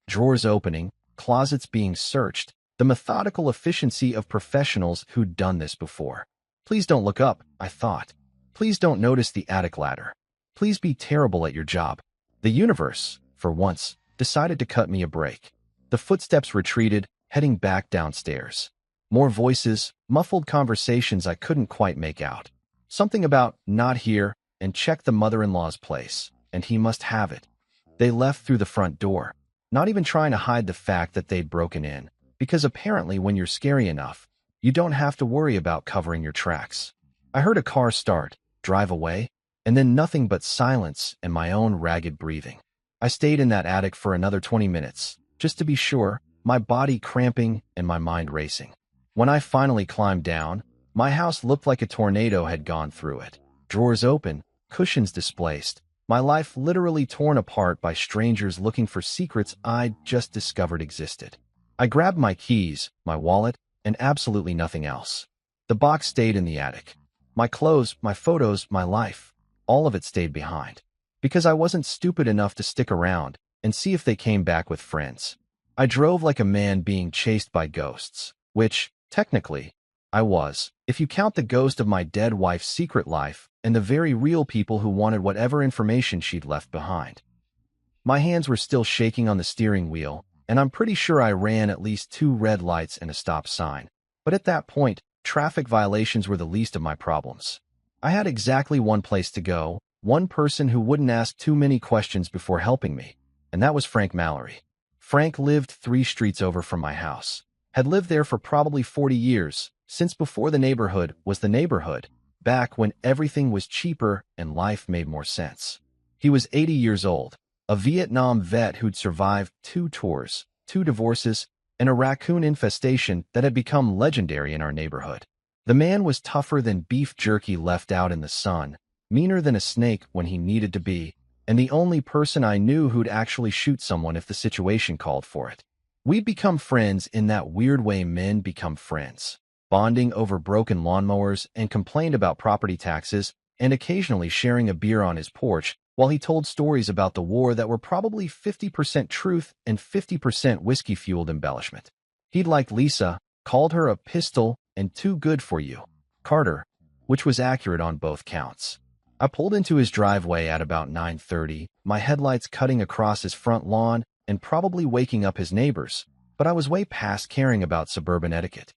A: Drawers opening, closets being searched, the methodical efficiency of professionals who'd done this before. Please don't look up, I thought. Please don't notice the attic ladder. Please be terrible at your job. The universe, for once, decided to cut me a break. The footsteps retreated, heading back downstairs. More voices, muffled conversations I couldn't quite make out. Something about not here and check the mother-in-law's place, and he must have it. They left through the front door, not even trying to hide the fact that they'd broken in, because apparently when you're scary enough, you don't have to worry about covering your tracks. I heard a car start, drive away, and then nothing but silence and my own ragged breathing. I stayed in that attic for another 20 minutes, just to be sure, my body cramping and my mind racing. When I finally climbed down, my house looked like a tornado had gone through it. Drawers open, cushions displaced, my life literally torn apart by strangers looking for secrets I'd just discovered existed. I grabbed my keys, my wallet, and absolutely nothing else. The box stayed in the attic. My clothes, my photos, my life, all of it stayed behind. Because I wasn't stupid enough to stick around and see if they came back with friends. I drove like a man being chased by ghosts, which, technically, I was, if you count the ghost of my dead wife's secret life and the very real people who wanted whatever information she'd left behind. My hands were still shaking on the steering wheel, and I'm pretty sure I ran at least 2 red lights and a stop sign. But at that point, traffic violations were the least of my problems. I had exactly one place to go, one person who wouldn't ask too many questions before helping me, and that was Frank Mallory. Frank lived 3 streets over from my house, had lived there for probably 40 years, since before the neighborhood was the neighborhood, back when everything was cheaper and life made more sense. He was 80 years old, a Vietnam vet who'd survived 2 tours, 2 divorces, and a raccoon infestation that had become legendary in our neighborhood. The man was tougher than beef jerky left out in the sun, meaner than a snake when he needed to be, and the only person I knew who'd actually shoot someone if the situation called for it. We'd become friends in that weird way men become friends, bonding over broken lawnmowers and complained about property taxes, and occasionally sharing a beer on his porch while he told stories about the war that were probably 50% truth and 50% whiskey-fueled embellishment. He'd liked Lisa, called her a pistol and too good for you, Carter, which was accurate on both counts. I pulled into his driveway at about 9:30, my headlights cutting across his front lawn and probably waking up his neighbors, but I was way past caring about suburban etiquette.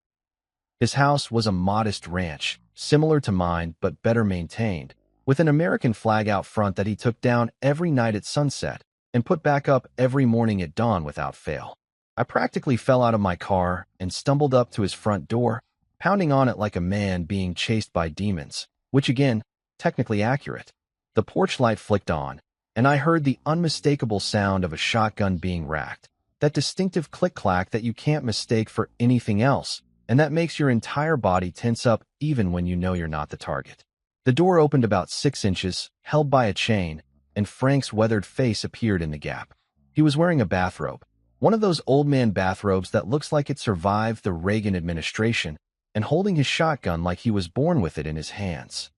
A: His house was a modest ranch, similar to mine but better maintained, with an American flag out front that he took down every night at sunset and put back up every morning at dawn without fail. I practically fell out of my car and stumbled up to his front door, pounding on it like a man being chased by demons, which again, technically accurate. The porch light flicked on, and I heard the unmistakable sound of a shotgun being racked, that distinctive click-clack that you can't mistake for anything else, and that makes your entire body tense up even when you know you're not the target. The door opened about 6 inches, held by a chain, and Frank's weathered face appeared in the gap. He was wearing a bathrobe, one of those old man bathrobes that looks like it survived the Reagan administration, and holding his shotgun like he was born with it in his hands.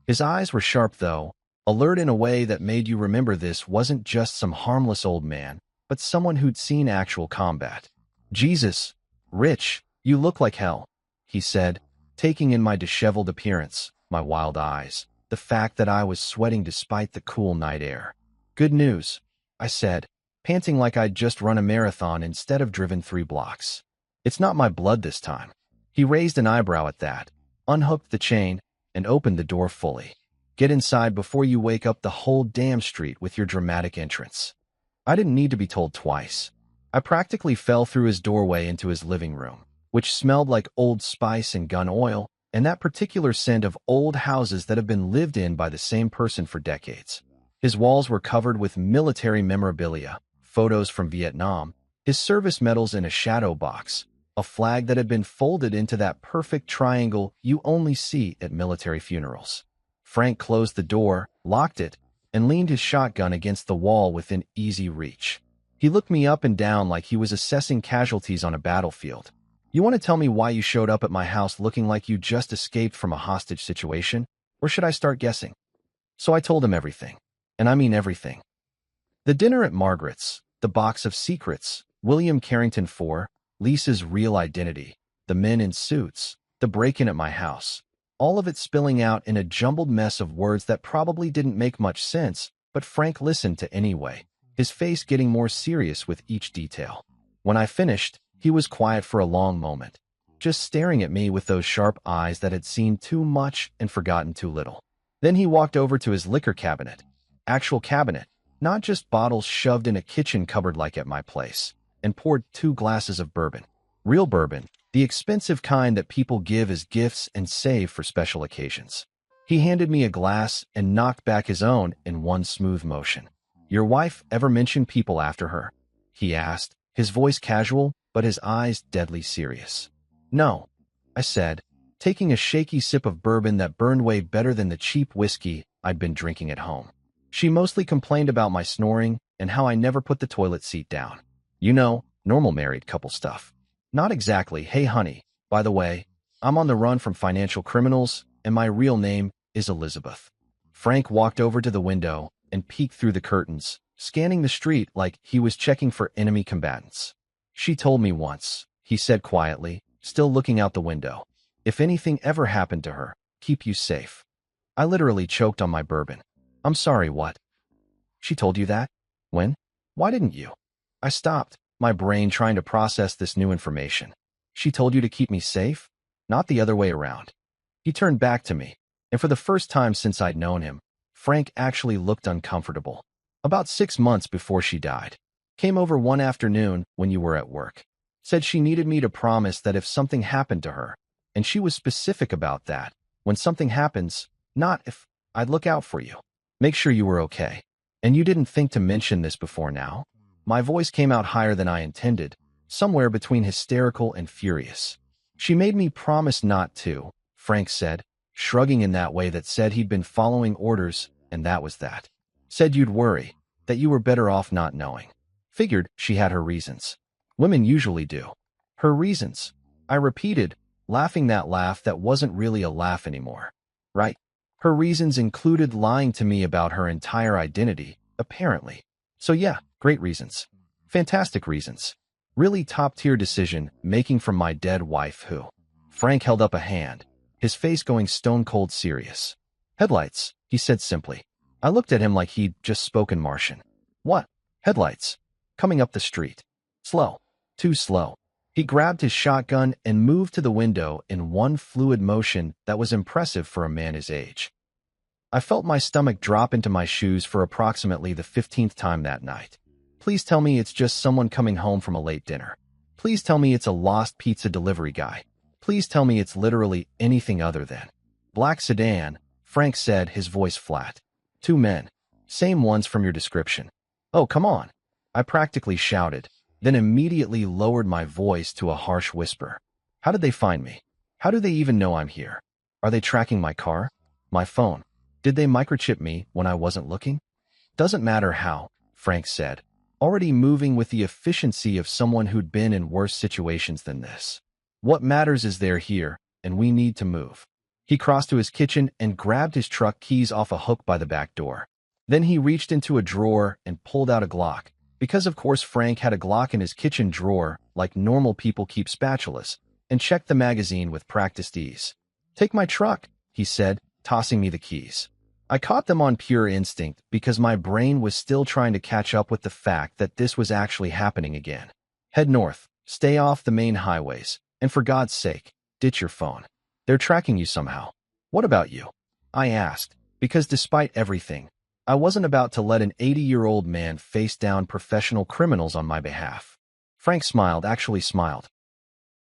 A: His eyes were sharp though, alert in a way that made you remember this wasn't just some harmless old man, but someone who'd seen actual combat. "Jesus, Rich, you look like hell," he said, taking in my disheveled appearance, my wild eyes, the fact that I was sweating despite the cool night air. "Good news," I said, panting like I'd just run a marathon instead of driven 3 blocks. "It's not my blood this time." He raised an eyebrow at that, unhooked the chain, and opened the door fully. "Get inside before you wake up the whole damn street with your dramatic entrance." I didn't need to be told twice. I practically fell through his doorway into his living room, which smelled like Old Spice and gun oil, and that particular scent of old houses that have been lived in by the same person for decades. His walls were covered with military memorabilia, photos from Vietnam, his service medals in a shadow box, a flag that had been folded into that perfect triangle you only see at military funerals. Frank closed the door, locked it, and leaned his shotgun against the wall within easy reach. He looked me up and down like he was assessing casualties on a battlefield. "You want to tell me why you showed up at my house looking like you just escaped from a hostage situation, or should I start guessing?" So I told him everything. And I mean everything. The dinner at Margaret's, the box of secrets, William Carrington IV, Lisa's real identity, the men in suits, the break-in at my house. All of it spilling out in a jumbled mess of words that probably didn't make much sense, but Frank listened to anyway, his face getting more serious with each detail. When I finished, he was quiet for a long moment, just staring at me with those sharp eyes that had seen too much and forgotten too little. Then he walked over to his liquor cabinet. Actual cabinet, not just bottles shoved in a kitchen cupboard like at my place, and poured 2 glasses of bourbon. Real bourbon, the expensive kind that people give as gifts and save for special occasions. He handed me a glass and knocked back his own in one smooth motion. "Your wife ever mention people after her?" he asked, his voice casual, but his eyes deadly serious. "No," I said, taking a shaky sip of bourbon that burned way better than the cheap whiskey I'd been drinking at home. "She mostly complained about my snoring and how I never put the toilet seat down. You know, normal married couple stuff." "Not exactly. Hey honey, by the way, I'm on the run from financial criminals, and my real name is Elizabeth." Frank walked over to the window and peeked through the curtains, scanning the street like he was checking for enemy combatants. "She told me once," he said quietly, still looking out the window. "If anything ever happened to her, keep you safe." I literally choked on my bourbon. "I'm sorry, what?" "She told you that? When? Why didn't you?" I stopped, my brain trying to process this new information. "She told you to keep me safe? Not the other way around." He turned back to me, and for the first time since I'd known him, Frank actually looked uncomfortable. "About 6 months before she died. Came over one afternoon when you were at work. Said she needed me to promise that if something happened to her, and she was specific about that, when something happens, not if, I'd look out for you. Make sure you were okay. And you didn't think to mention this before now?" My voice came out higher than I intended, somewhere between hysterical and furious. "She made me promise not to," Frank said, shrugging in that way that said he'd been following orders, and that was that. "Said you'd worry, that you were better off not knowing. Figured she had her reasons. Women usually do." "Her reasons," I repeated, laughing that laugh that wasn't really a laugh anymore. "Right. Her reasons included lying to me about her entire identity, apparently. So yeah, great reasons. Fantastic reasons. Really top-tier decision-making from my dead wife who—" Frank held up a hand, his face going stone-cold serious. "Headlights," he said simply. I looked at him like he'd just spoken Martian. "What? Headlights? Coming up the street. Slow. Too slow." He grabbed his shotgun and moved to the window in one fluid motion that was impressive for a man his age. I felt my stomach drop into my shoes for approximately the 15th time that night. Please tell me it's just someone coming home from a late dinner. Please tell me it's a lost pizza delivery guy. Please tell me it's literally anything other than. "Black sedan," Frank said, his voice flat. "2 men. Same ones from your description." "Oh, come on," I practically shouted, then immediately lowered my voice to a harsh whisper. "How did they find me? How do they even know I'm here? Are they tracking my car? My phone? Did they microchip me when I wasn't looking?" "Doesn't matter how," Frank said, already moving with the efficiency of someone who'd been in worse situations than this. "What matters is they're here, and we need to move." He crossed to his kitchen and grabbed his truck keys off a hook by the back door. Then he reached into a drawer and pulled out a Glock, because of course Frank had a Glock in his kitchen drawer like normal people keep spatulas, and checked the magazine with practiced ease. "Take my truck," he said, tossing me the keys. I caught them on pure instinct because my brain was still trying to catch up with the fact that this was actually happening again. "Head north, stay off the main highways, and for God's sake, ditch your phone. They're tracking you somehow." "What about you?" I asked, because despite everything, I wasn't about to let an 80-year-old man face down professional criminals on my behalf. Frank smiled, actually smiled.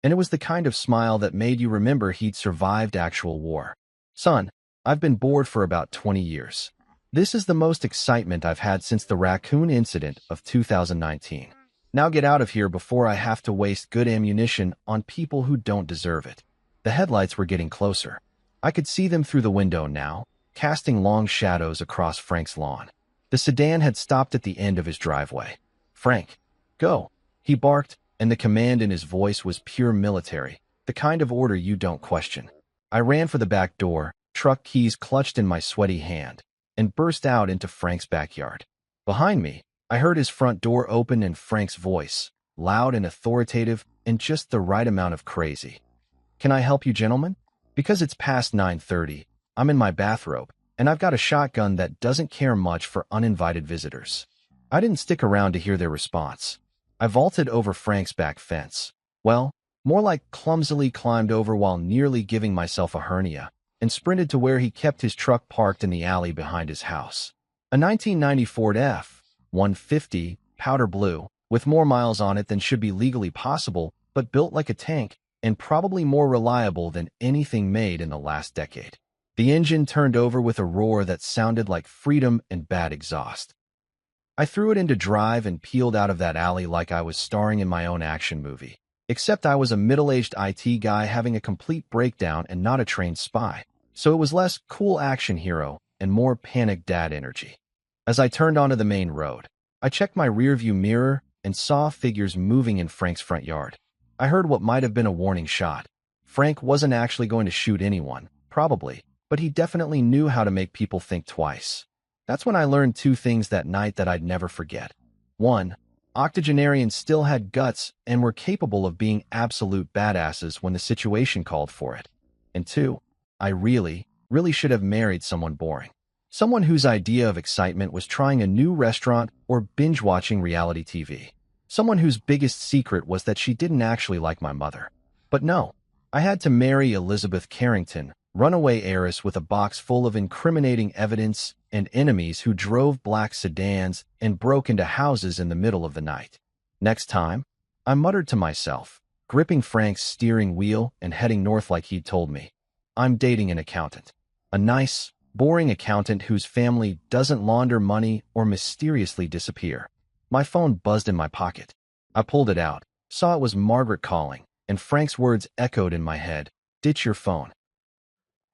A: And it was the kind of smile that made you remember he'd survived actual war. "Son, I've been bored for about 20 years. This is the most excitement I've had since the raccoon incident of 2019. Now get out of here before I have to waste good ammunition on people who don't deserve it." The headlights were getting closer. I could see them through the window now, casting long shadows across Frank's lawn. The sedan had stopped at the end of his driveway. "Frank, go," he barked, and the command in his voice was pure military, the kind of order you don't question. I ran for the back door, truck keys clutched in my sweaty hand, and burst out into Frank's backyard. Behind me, I heard his front door open and Frank's voice, loud and authoritative and just the right amount of crazy. "Can I help you, gentlemen? Because it's past 9:30, I'm in my bathrobe, and I've got a shotgun that doesn't care much for uninvited visitors." I didn't stick around to hear their response. I vaulted over Frank's back fence. Well, more like clumsily climbed over while nearly giving myself a hernia, and sprinted to where he kept his truck parked in the alley behind his house. A 1990 Ford F-150, powder blue, with more miles on it than should be legally possible, but built like a tank, and probably more reliable than anything made in the last decade. The engine turned over with a roar that sounded like freedom and bad exhaust. I threw it into drive and peeled out of that alley like I was starring in my own action movie. Except I was a middle-aged IT guy having a complete breakdown and not a trained spy. So it was less cool action hero and more panic dad energy. As I turned onto the main road, I checked my rearview mirror and saw figures moving in Frank's front yard. I heard what might have been a warning shot. Frank wasn't actually going to shoot anyone, probably, but he definitely knew how to make people think twice. That's when I learned two things that night that I'd never forget. 1. Octogenarians still had guts and were capable of being absolute badasses when the situation called for it. And 2. I really should have married someone boring. Someone whose idea of excitement was trying a new restaurant or binge-watching reality TV. Someone whose biggest secret was that she didn't actually like my mother. But no, I had to marry Elizabeth Carrington, runaway heiress with a box full of incriminating evidence and enemies who drove black sedans and broke into houses in the middle of the night. Next time, I muttered to myself, gripping Frank's steering wheel and heading north like he'd told me, I'm dating an accountant. A nice, boring accountant whose family doesn't launder money or mysteriously disappear. My phone buzzed in my pocket. I pulled it out, saw it was Margaret calling, and Frank's words echoed in my head, "Ditch your phone."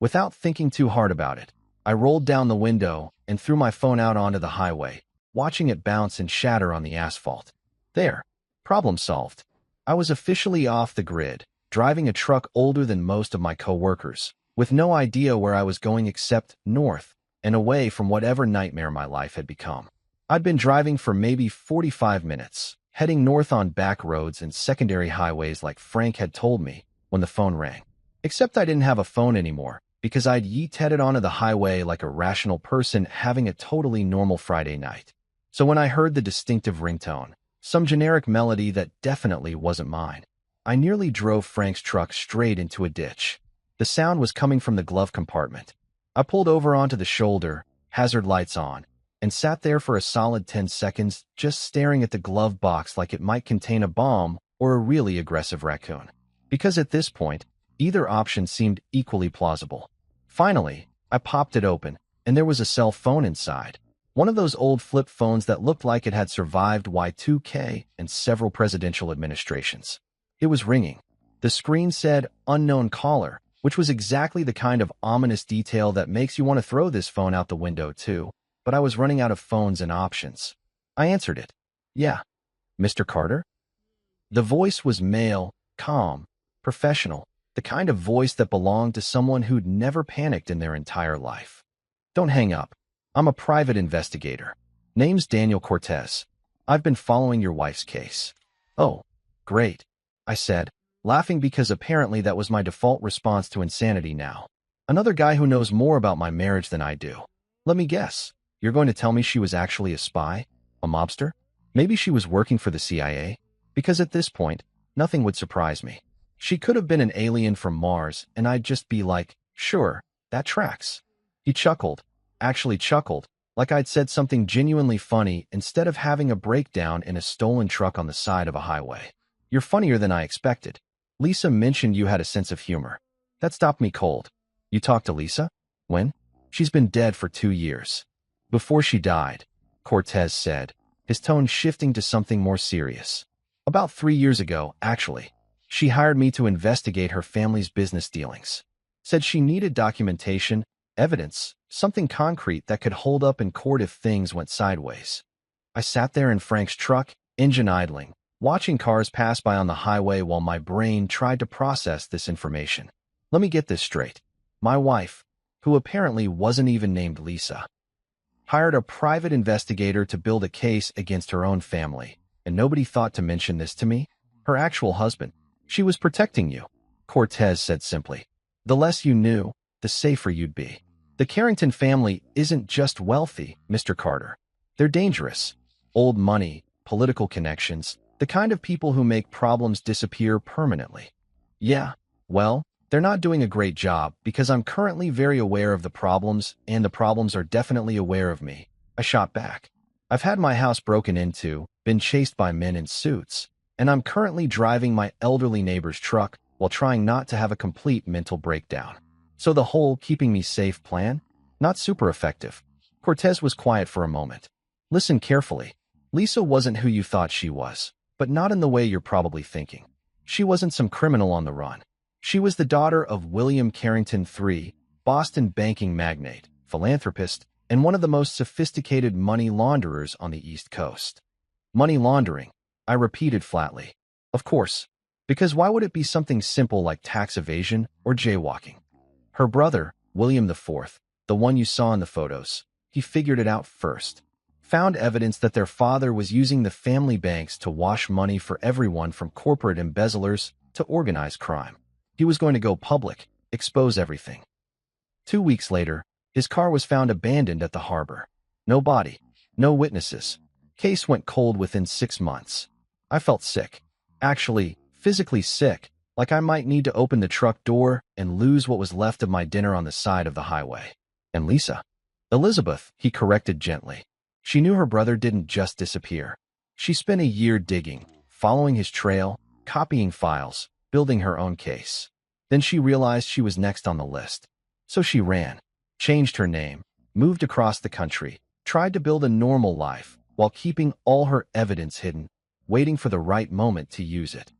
A: Without thinking too hard about it, I rolled down the window and threw my phone out onto the highway, watching it bounce and shatter on the asphalt. There, problem solved. I was officially off the grid, driving a truck older than most of my coworkers, with no idea where I was going except north and away from whatever nightmare my life had become. I'd been driving for maybe 45 minutes, heading north on back roads and secondary highways like Frank had told me, when the phone rang. Except I didn't have a phone anymore, because I'd yeet-headed onto the highway like a rational person having a totally normal Friday night. So when I heard the distinctive ringtone, some generic melody that definitely wasn't mine, I nearly drove Frank's truck straight into a ditch. The sound was coming from the glove compartment. I pulled over onto the shoulder, hazard lights on, and sat there for a solid 10 seconds just staring at the glove box like it might contain a bomb or a really aggressive raccoon. Because at this point, either option seemed equally plausible. Finally, I popped it open, and there was a cell phone inside. One of those old flip phones that looked like it had survived Y2K and several presidential administrations. It was ringing. The screen said, "Unknown caller," which was exactly the kind of ominous detail that makes you want to throw this phone out the window too. But I was running out of phones and options. I answered it. "Yeah, Mr. Carter?" The voice was male, calm, professional, the kind of voice that belonged to someone who'd never panicked in their entire life. "Don't hang up. I'm a private investigator. Name's Daniel Cortez. I've been following your wife's case." "Oh, great," I said, laughing because apparently that was my default response to insanity now. Another guy who knows more about my marriage than I do. Let me guess. You're going to tell me she was actually a spy? A mobster? Maybe she was working for the CIA? Because at this point, nothing would surprise me. She could have been an alien from Mars, and I'd just be like, sure, that tracks. He chuckled, actually chuckled, like I'd said something genuinely funny instead of having a breakdown in a stolen truck on the side of a highway. "You're funnier than I expected. Lisa mentioned you had a sense of humor. That stopped me cold." "You talked to Lisa? When?" "She's been dead for 2 years. Before she died," Cortez said, his tone shifting to something more serious. "About 3 years ago, actually. She hired me to investigate her family's business dealings. Said she needed documentation, evidence, something concrete that could hold up in court if things went sideways." I sat there in Frank's truck, engine idling, watching cars pass by on the highway while my brain tried to process this information. Let me get this straight. My wife, who apparently wasn't even named Lisa, Hired a private investigator to build a case against her own family, and nobody thought to mention this to me? Her actual husband. She was protecting you, Cortez said simply. The less you knew, the safer you'd be. The Carrington family isn't just wealthy, Mr. Carter. They're dangerous. Old money, political connections, the kind of people who make problems disappear permanently. Yeah, well, they're not doing a great job because I'm currently very aware of the problems, and the problems are definitely aware of me. I shot back. I've had my house broken into, been chased by men in suits, and I'm currently driving my elderly neighbor's truck while trying not to have a complete mental breakdown. So the whole keeping me safe plan? Not super effective. Cortez was quiet for a moment. Listen carefully. Lisa wasn't who you thought she was, but not in the way you're probably thinking. She wasn't some criminal on the run. She was the daughter of William Carrington III, Boston banking magnate, philanthropist, and one of the most sophisticated money launderers on the East Coast. Money laundering, I repeated flatly. Of course, because why would it be something simple like tax evasion or jaywalking? Her brother, William IV, the one you saw in the photos, he figured it out first. Found evidence that their father was using the family banks to wash money for everyone from corporate embezzlers to organized crime. He was going to go public, expose everything. 2 weeks later, his car was found abandoned at the harbor. No body, no witnesses. Case went cold within 6 months. I felt sick. Actually, physically sick, like I might need to open the truck door and lose what was left of my dinner on the side of the highway. And Lisa? Elizabeth, he corrected gently. She knew her brother didn't just disappear. She spent a year digging, following his trail, copying files, building her own case. Then she realized she was next on the list. So she ran, changed her name, moved across the country, tried to build a normal life while keeping all her evidence hidden, waiting for the right moment to use it.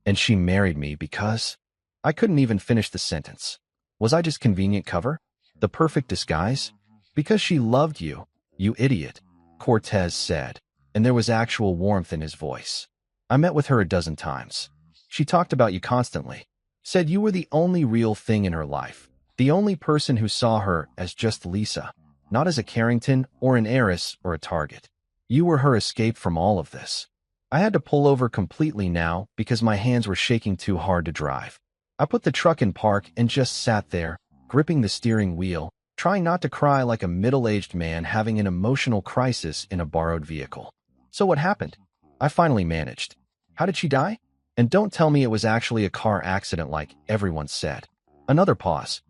A: And she married me because... I couldn't even finish the sentence. Was I just convenient cover? The perfect disguise? Because she loved you, you idiot, Cortez said, and there was actual warmth in his voice. I met with her a dozen times. She talked about you constantly. Said you were the only real thing in her life. The only person who saw her as just Lisa, not as a Carrington or an heiress or a target. You were her escape from all of this. I had to pull over completely now because my hands were shaking too hard to drive. I put the truck in park and just sat there, gripping the steering wheel, trying not to cry like a middle-aged man having an emotional crisis in a borrowed vehicle. So what happened? I finally managed. How did she die? And don't tell me it was actually a car accident like everyone said. Another pause.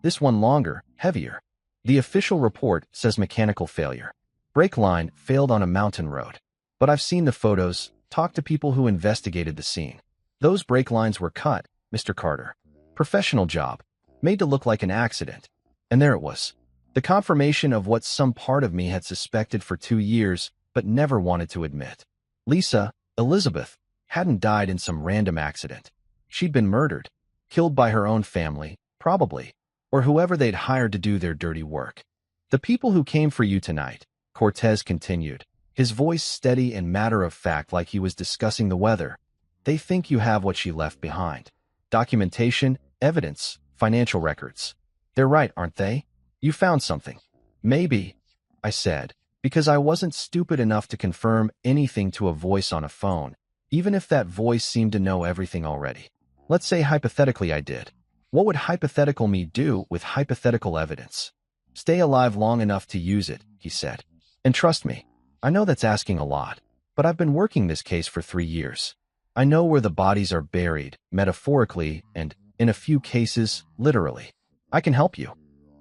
A: This one longer, heavier. The official report says mechanical failure. Brake line failed on a mountain road. But I've seen the photos, talked to people who investigated the scene. Those brake lines were cut, Mr. Carter. Professional job. Made to look like an accident. And there it was. The confirmation of what some part of me had suspected for 2 years, but never wanted to admit. Lisa, Elizabeth, hadn't died in some random accident. She'd been murdered, killed by her own family, probably, or whoever they'd hired to do their dirty work. The people who came for you tonight, Cortez continued, his voice steady and matter-of-fact like he was discussing the weather. They think you have what she left behind. Documentation, evidence, financial records. They're right, aren't they? You found something. Maybe, I said, because I wasn't stupid enough to confirm anything to a voice on a phone, even if that voice seemed to know everything already. Let's say hypothetically I did. What would hypothetical me do with hypothetical evidence? Stay alive long enough to use it, he said. And trust me, I know that's asking a lot, but I've been working this case for 3 years. I know where the bodies are buried, metaphorically, and, in a few cases, literally. I can help you.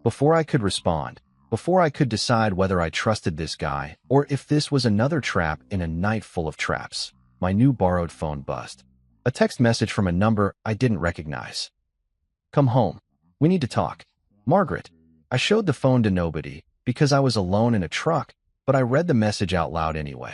A: Before I could respond, before I could decide whether I trusted this guy or if this was another trap in a night full of traps, my new borrowed phone buzzed. A text message from a number I didn't recognize. Come home. We need to talk. Margaret. I showed the phone to nobody because I was alone in a truck, but I read the message out loud anyway.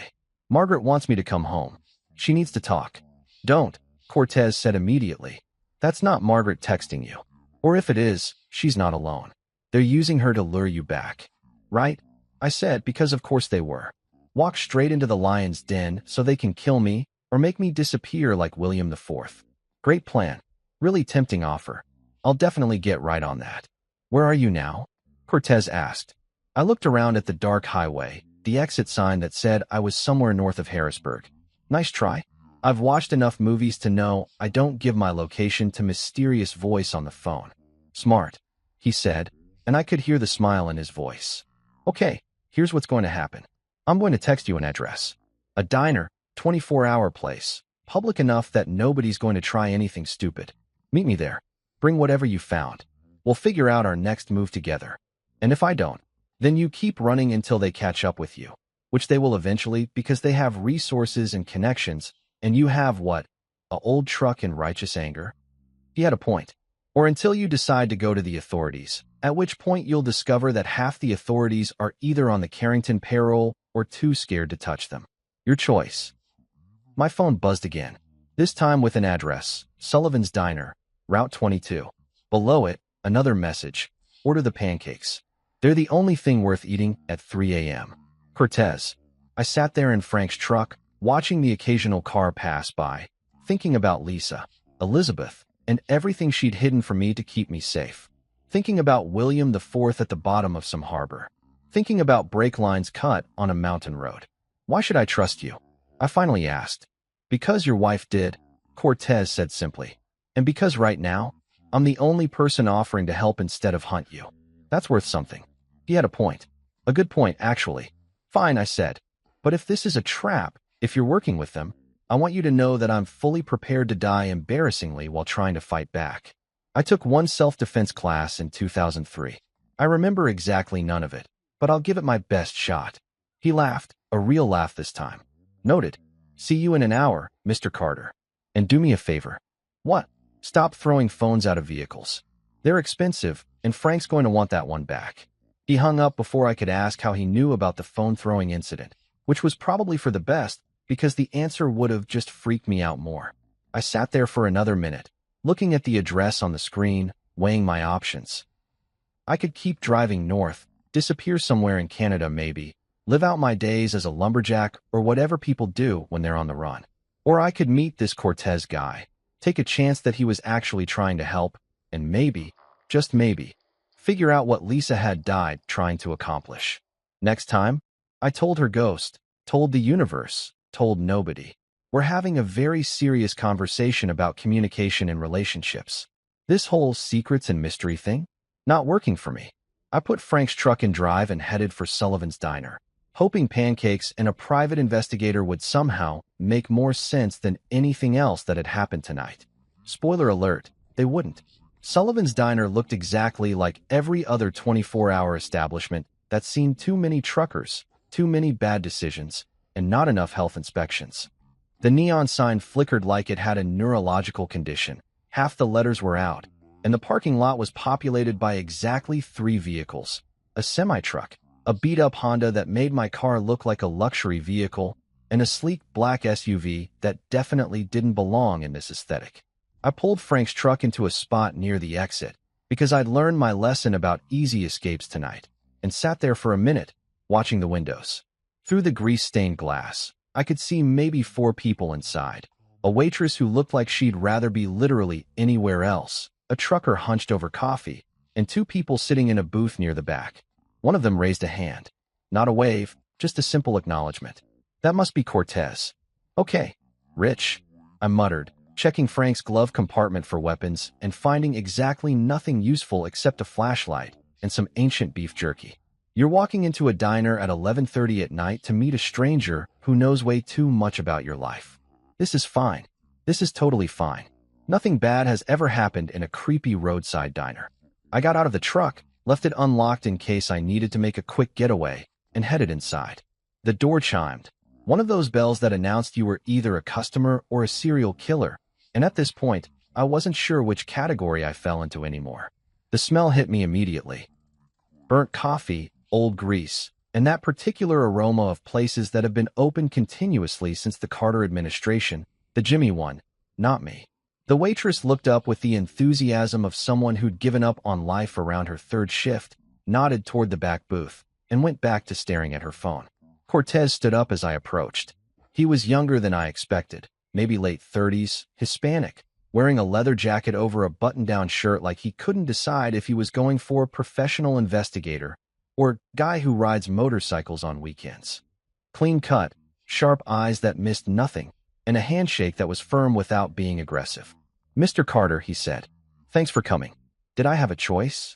A: Margaret wants me to come home. She needs to talk. Don't, Cortez said immediately. That's not Margaret texting you. Or if it is, she's not alone. They're using her to lure you back. Right? I said, because of course they were. Walk straight into the lion's den so they can kill me or make me disappear like William IV. Great plan. Really tempting offer. I'll definitely get right on that. Where are you now? Cortez asked. I looked around at the dark highway, the exit sign that said I was somewhere north of Harrisburg. Nice try. I've watched enough movies to know I don't give my location to mysterious voice on the phone. Smart, he said, and I could hear the smile in his voice. Okay, here's what's going to happen. I'm going to text you an address. A diner, 24-hour place, public enough that nobody's going to try anything stupid. Meet me there. Bring whatever you found. We'll figure out our next move together. And if I don't, then you keep running until they catch up with you, which they will eventually because they have resources and connections, and you have what? A old truck in righteous anger? He had a point. Or until you decide to go to the authorities, at which point you'll discover that half the authorities are either on the Carrington payroll or too scared to touch them. Your choice. My phone buzzed again, this time with an address, Sullivan's Diner, Route 22. Below it, another message, order the pancakes. They're the only thing worth eating at 3 a.m. Cortez. I sat there in Frank's truck, watching the occasional car pass by, thinking about Lisa, Elizabeth, and everything she'd hidden from me to keep me safe. Thinking about William IV at the bottom of some harbor. Thinking about brake lines cut on a mountain road. Why should I trust you? I finally asked. Because your wife did, Cortez said simply. And because right now, I'm the only person offering to help instead of hunt you. That's worth something. He had a point. A good point, actually. Fine, I said. But if this is a trap, if you're working with them, I want you to know that I'm fully prepared to die embarrassingly while trying to fight back. I took one self-defense class in 2003. I remember exactly none of it, but I'll give it my best shot. He laughed, a real laugh this time. Noted. See you in an hour, Mr. Carter. And do me a favor. What? Stop throwing phones out of vehicles. They're expensive, and Frank's going to want that one back. He hung up before I could ask how he knew about the phone-throwing incident, which was probably for the best, because the answer would have just freaked me out more. I sat there for another minute, looking at the address on the screen, weighing my options. I could keep driving north, disappear somewhere in Canada maybe, live out my days as a lumberjack or whatever people do when they're on the run. Or I could meet this Cortez guy, take a chance that he was actually trying to help, and maybe, just maybe, figure out what Lisa had died trying to accomplish. Next time, I told her ghost, told the universe, told nobody. We're having a very serious conversation about communication in relationships. This whole secrets and mystery thing? Not working for me. I put Frank's truck in drive and headed for Sullivan's Diner, hoping pancakes and a private investigator would somehow make more sense than anything else that had happened tonight. Spoiler alert, they wouldn't. Sullivan's Diner looked exactly like every other 24-hour establishment that's seen too many truckers, too many bad decisions, and not enough health inspections. The neon sign flickered like it had a neurological condition. Half the letters were out, and the parking lot was populated by exactly 3 vehicles. A semi-truck, a beat-up Honda that made my car look like a luxury vehicle, and a sleek black SUV that definitely didn't belong in this aesthetic. I pulled Frank's truck into a spot near the exit, because I'd learned my lesson about easy escapes tonight, and sat there for a minute, watching the windows. Through the grease-stained glass, I could see maybe 4 people inside. A waitress who looked like she'd rather be literally anywhere else, a trucker hunched over coffee, and 2 people sitting in a booth near the back. One of them raised a hand. Not a wave, just a simple acknowledgement. That must be Cortez. Okay, Rich, I muttered, checking Frank's glove compartment for weapons and finding exactly nothing useful except a flashlight and some ancient beef jerky. You're walking into a diner at 11:30 at night to meet a stranger who knows way too much about your life. This is fine. This is totally fine. Nothing bad has ever happened in a creepy roadside diner. I got out of the truck, left it unlocked in case I needed to make a quick getaway, and headed inside. The door chimed, one of those bells that announced you were either a customer or a serial killer, and at this point, I wasn't sure which category I fell into anymore. The smell hit me immediately. Burnt coffee, old grease, and that particular aroma of places that have been open continuously since the Carter administration, the Jimmy one, not me. The waitress looked up with the enthusiasm of someone who'd given up on life around her 3rd shift, nodded toward the back booth, and went back to staring at her phone. Cortez stood up as I approached. He was younger than I expected, maybe late 30s, Hispanic, wearing a leather jacket over a button-down shirt like he couldn't decide if he was going for a professional investigator or guy who rides motorcycles on weekends. Clean cut, sharp eyes that missed nothing, and a handshake that was firm without being aggressive. "Mr. Carter," he said, "thanks for coming. Did I have a choice?"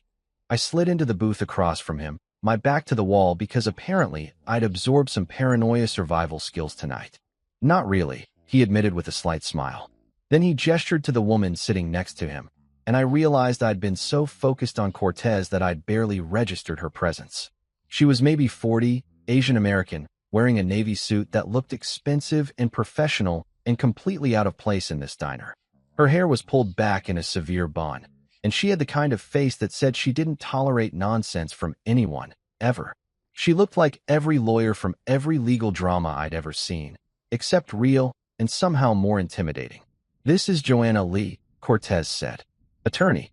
A: I slid into the booth across from him, my back to the wall because apparently I'd absorbed some paranoia survival skills tonight. "Not really," he admitted with a slight smile. Then he gestured to the woman sitting next to him, and I realized I'd been so focused on Cortez that I'd barely registered her presence. She was maybe 40, Asian American, wearing a navy suit that looked expensive and professional and completely out of place in this diner. Her hair was pulled back in a severe bun, and she had the kind of face that said she didn't tolerate nonsense from anyone, ever. She looked like every lawyer from every legal drama I'd ever seen, except real and somehow more intimidating. "This is Joanna Lee," Cortez said. "Attorney.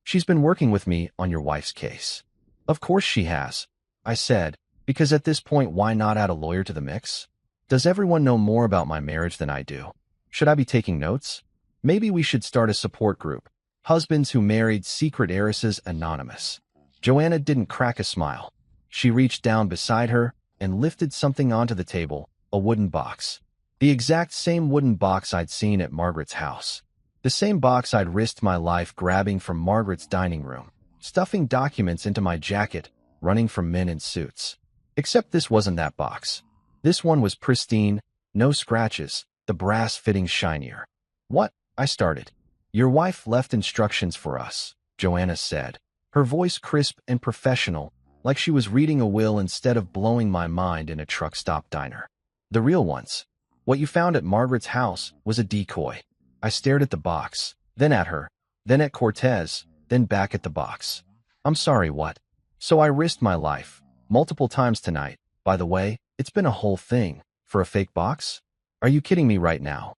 A: She's been working with me on your wife's case." "Of course she has," I said, because at this point, why not add a lawyer to the mix? Does everyone know more about my marriage than I do? Should I be taking notes? Maybe we should start a support group. Husbands who married secret heiresses anonymous. Joanna didn't crack a smile. She reached down beside her and lifted something onto the table, a wooden box. The exact same wooden box I'd seen at Margaret's house. The same box I'd risked my life grabbing from Margaret's dining room, stuffing documents into my jacket, running from men in suits. Except this wasn't that box. This one was pristine, no scratches, the brass fittings shinier. "What?" I started. "Your wife left instructions for us," Joanna said, her voice crisp and professional, like she was reading a will instead of blowing my mind in a truck stop diner. "The real ones. What you found at Margaret's house was a decoy." I stared at the box, then at her, then at Cortez, then back at the box. "I'm sorry, what?" "So I risked my life, multiple times tonight. By the way, it's been a whole thing, for a fake box? Are you kidding me right now?"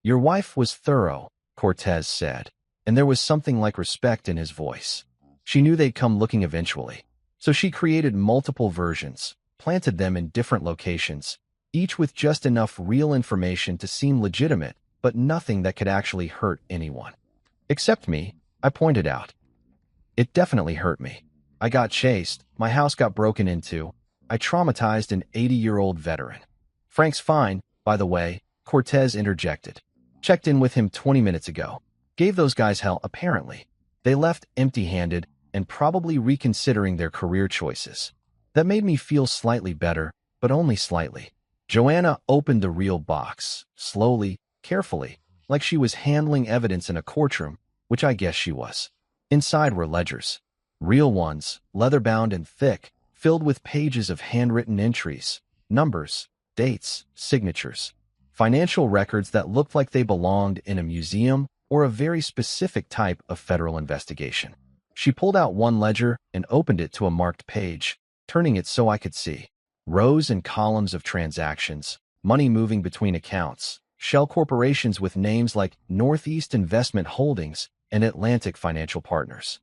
A: "Your wife was thorough," Cortez said, and there was something like respect in his voice. "She knew they'd come looking eventually. So she created multiple versions, planted them in different locations, each with just enough real information to seem legitimate, but nothing that could actually hurt anyone. Except me," I pointed out. "It definitely hurt me. I got chased, my house got broken into. I traumatized an 80-year-old veteran." "Frank's fine, by the way," Cortez interjected. "Checked in with him 20 minutes ago. Gave those guys hell, apparently. They left empty-handed and probably reconsidering their career choices." That made me feel slightly better, but only slightly. Joanna opened the real box, slowly, carefully, like she was handling evidence in a courtroom, which I guess she was. Inside were ledgers. Real ones, leather-bound and thick, filled with pages of handwritten entries, numbers, dates, signatures. Financial records that looked like they belonged in a museum or a very specific type of federal investigation. She pulled out one ledger and opened it to a marked page, turning it so I could see. Rows and columns of transactions, money moving between accounts, shell corporations with names like Northeast Investment Holdings and Atlantic Financial Partners.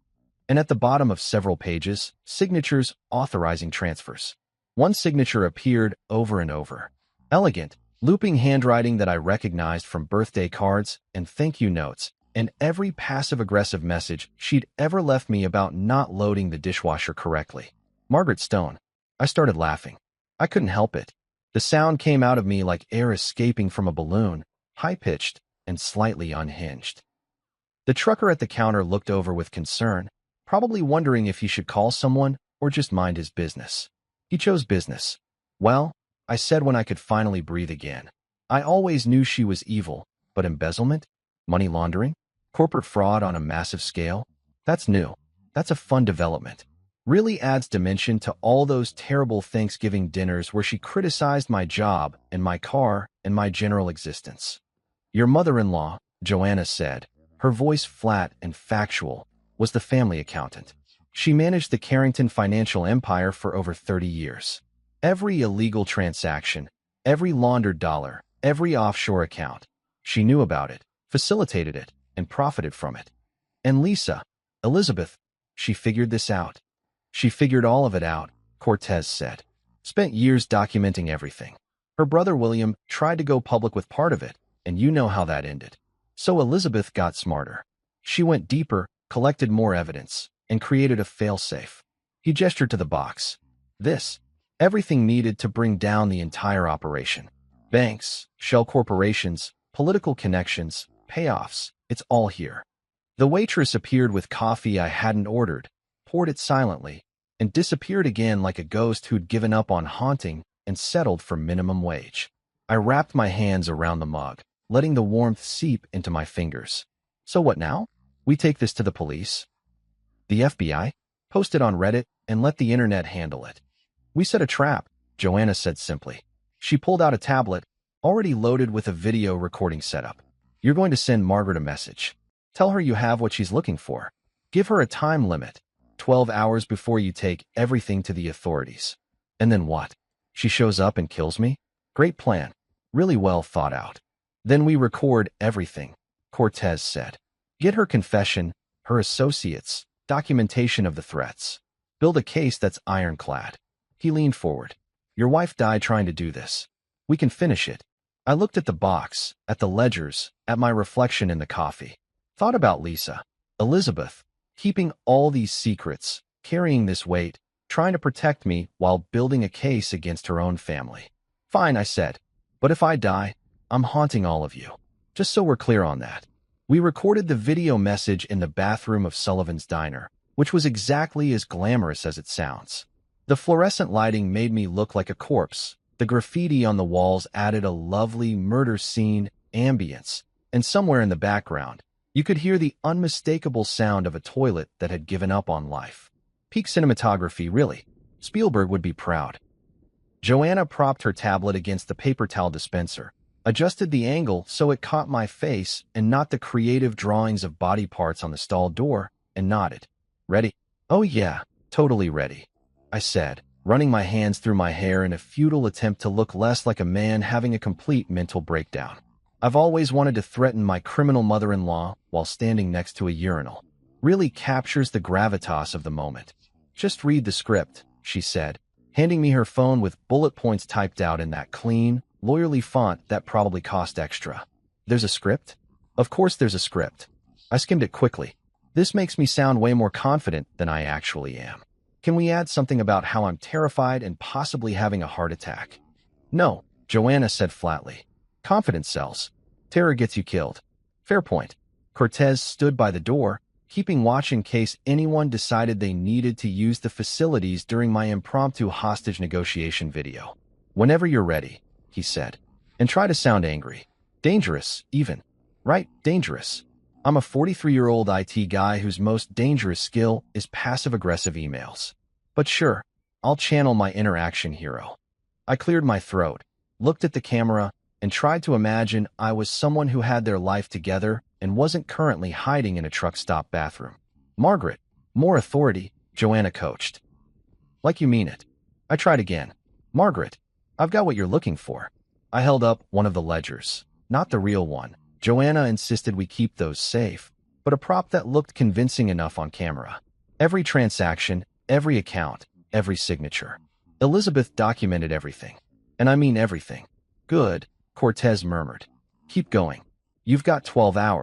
A: And at the bottom of several pages, signatures authorizing transfers. One signature appeared over and over. Elegant, looping handwriting that I recognized from birthday cards and thank you notes, and every passive-aggressive message she'd ever left me about not loading the dishwasher correctly. "Margaret Stone." I started laughing. I couldn't help it. The sound came out of me like air escaping from a balloon, high-pitched and slightly unhinged. The trucker at the counter looked over with concern, probably wondering if he should call someone or just mind his business. He chose business. "Well," I said when I could finally breathe again. "I always knew she was evil, but embezzlement? Money laundering? Corporate fraud on a massive scale? That's new. That's a fun development. Really adds dimension to all those terrible Thanksgiving dinners where she criticized my job and my car and my general existence." "Your mother-in-law," Joanna said, her voice flat and factual, was the family accountant. She managed the Carrington financial empire for over 30 years. Every illegal transaction, every laundered dollar, every offshore account. She knew about it, facilitated it, and profited from it. And Lisa, Elizabeth, she figured this out. "She figured all of it out," Cortez said. "Spent years documenting everything. Her brother William tried to go public with part of it, and you know how that ended. So Elizabeth got smarter. She went deeper, collected more evidence, and created a failsafe. He gestured to the box. This. Everything needed to bring down the entire operation. Banks, shell corporations, political connections, payoffs. It's all here. The waitress appeared with coffee I hadn't ordered, poured it silently, and disappeared again like a ghost who'd given up on haunting and settled for minimum wage. I wrapped my hands around the mug, letting the warmth seep into my fingers. So what now? We take this to the police? The FBI? Post it on Reddit and let the internet handle it. We set a trap, Joanna said simply. She pulled out a tablet, already loaded with a video recording setup. You're going to send Margaret a message. Tell her you have what she's looking for. Give her a time limit, 12 hours before you take everything to the authorities. And then what? She shows up and kills me? Great plan. Really well thought out. Then we record everything, Cortez said. Get her confession, her associates, documentation of the threats. Build a case that's ironclad. He leaned forward. Your wife died trying to do this. We can finish it. I looked at the box, at the ledgers, at my reflection in the coffee. Thought about Lisa, Elizabeth, keeping all these secrets, carrying this weight, trying to protect me while building a case against her own family. Fine, I said. But if I die, I'm haunting all of you. Just so we're clear on that. We recorded the video message in the bathroom of Sullivan's Diner, which was exactly as glamorous as it sounds. The fluorescent lighting made me look like a corpse. The graffiti on the walls added a lovely murder scene ambience, and somewhere in the background, you could hear the unmistakable sound of a toilet that had given up on life. Peak cinematography, really. Spielberg would be proud. Joanna propped her tablet against the paper towel dispenser, adjusted the angle so it caught my face and not the creative drawings of body parts on the stall door, and nodded. Ready? Oh yeah, totally ready, I said, running my hands through my hair in a futile attempt to look less like a man having a complete mental breakdown. I've always wanted to threaten my criminal mother-in-law while standing next to a urinal. Really captures the gravitas of the moment. Just read the script, she said, handing me her phone with bullet points typed out in that clean, lawyerly font that probably cost extra. There's a script? Of course there's a script. I skimmed it quickly. This makes me sound way more confident than I actually am. Can we add something about how I'm terrified and possibly having a heart attack? No, Joanna said flatly. Confidence sells. Terror gets you killed. Fair point. Cortez stood by the door, keeping watch in case anyone decided they needed to use the facilities during my impromptu hostage negotiation video. Whenever you're ready, he said. And try to sound angry. Dangerous, even. Right, dangerous. I'm a 43-year-old IT guy whose most dangerous skill is passive-aggressive emails. But sure, I'll channel my inner action hero. I cleared my throat, looked at the camera, and tried to imagine I was someone who had their life together and wasn't currently hiding in a truck stop bathroom. Margaret, more authority, Joanna coached. Like you mean it. I tried again. Margaret, I've got what you're looking for. I held up one of the ledgers, not the real one. Joanna insisted we keep those safe, but a prop that looked convincing enough on camera. Every transaction, every account, every signature. Elizabeth documented everything. And I mean everything. Good, Cortez murmured. Keep going. You've got 12 hours.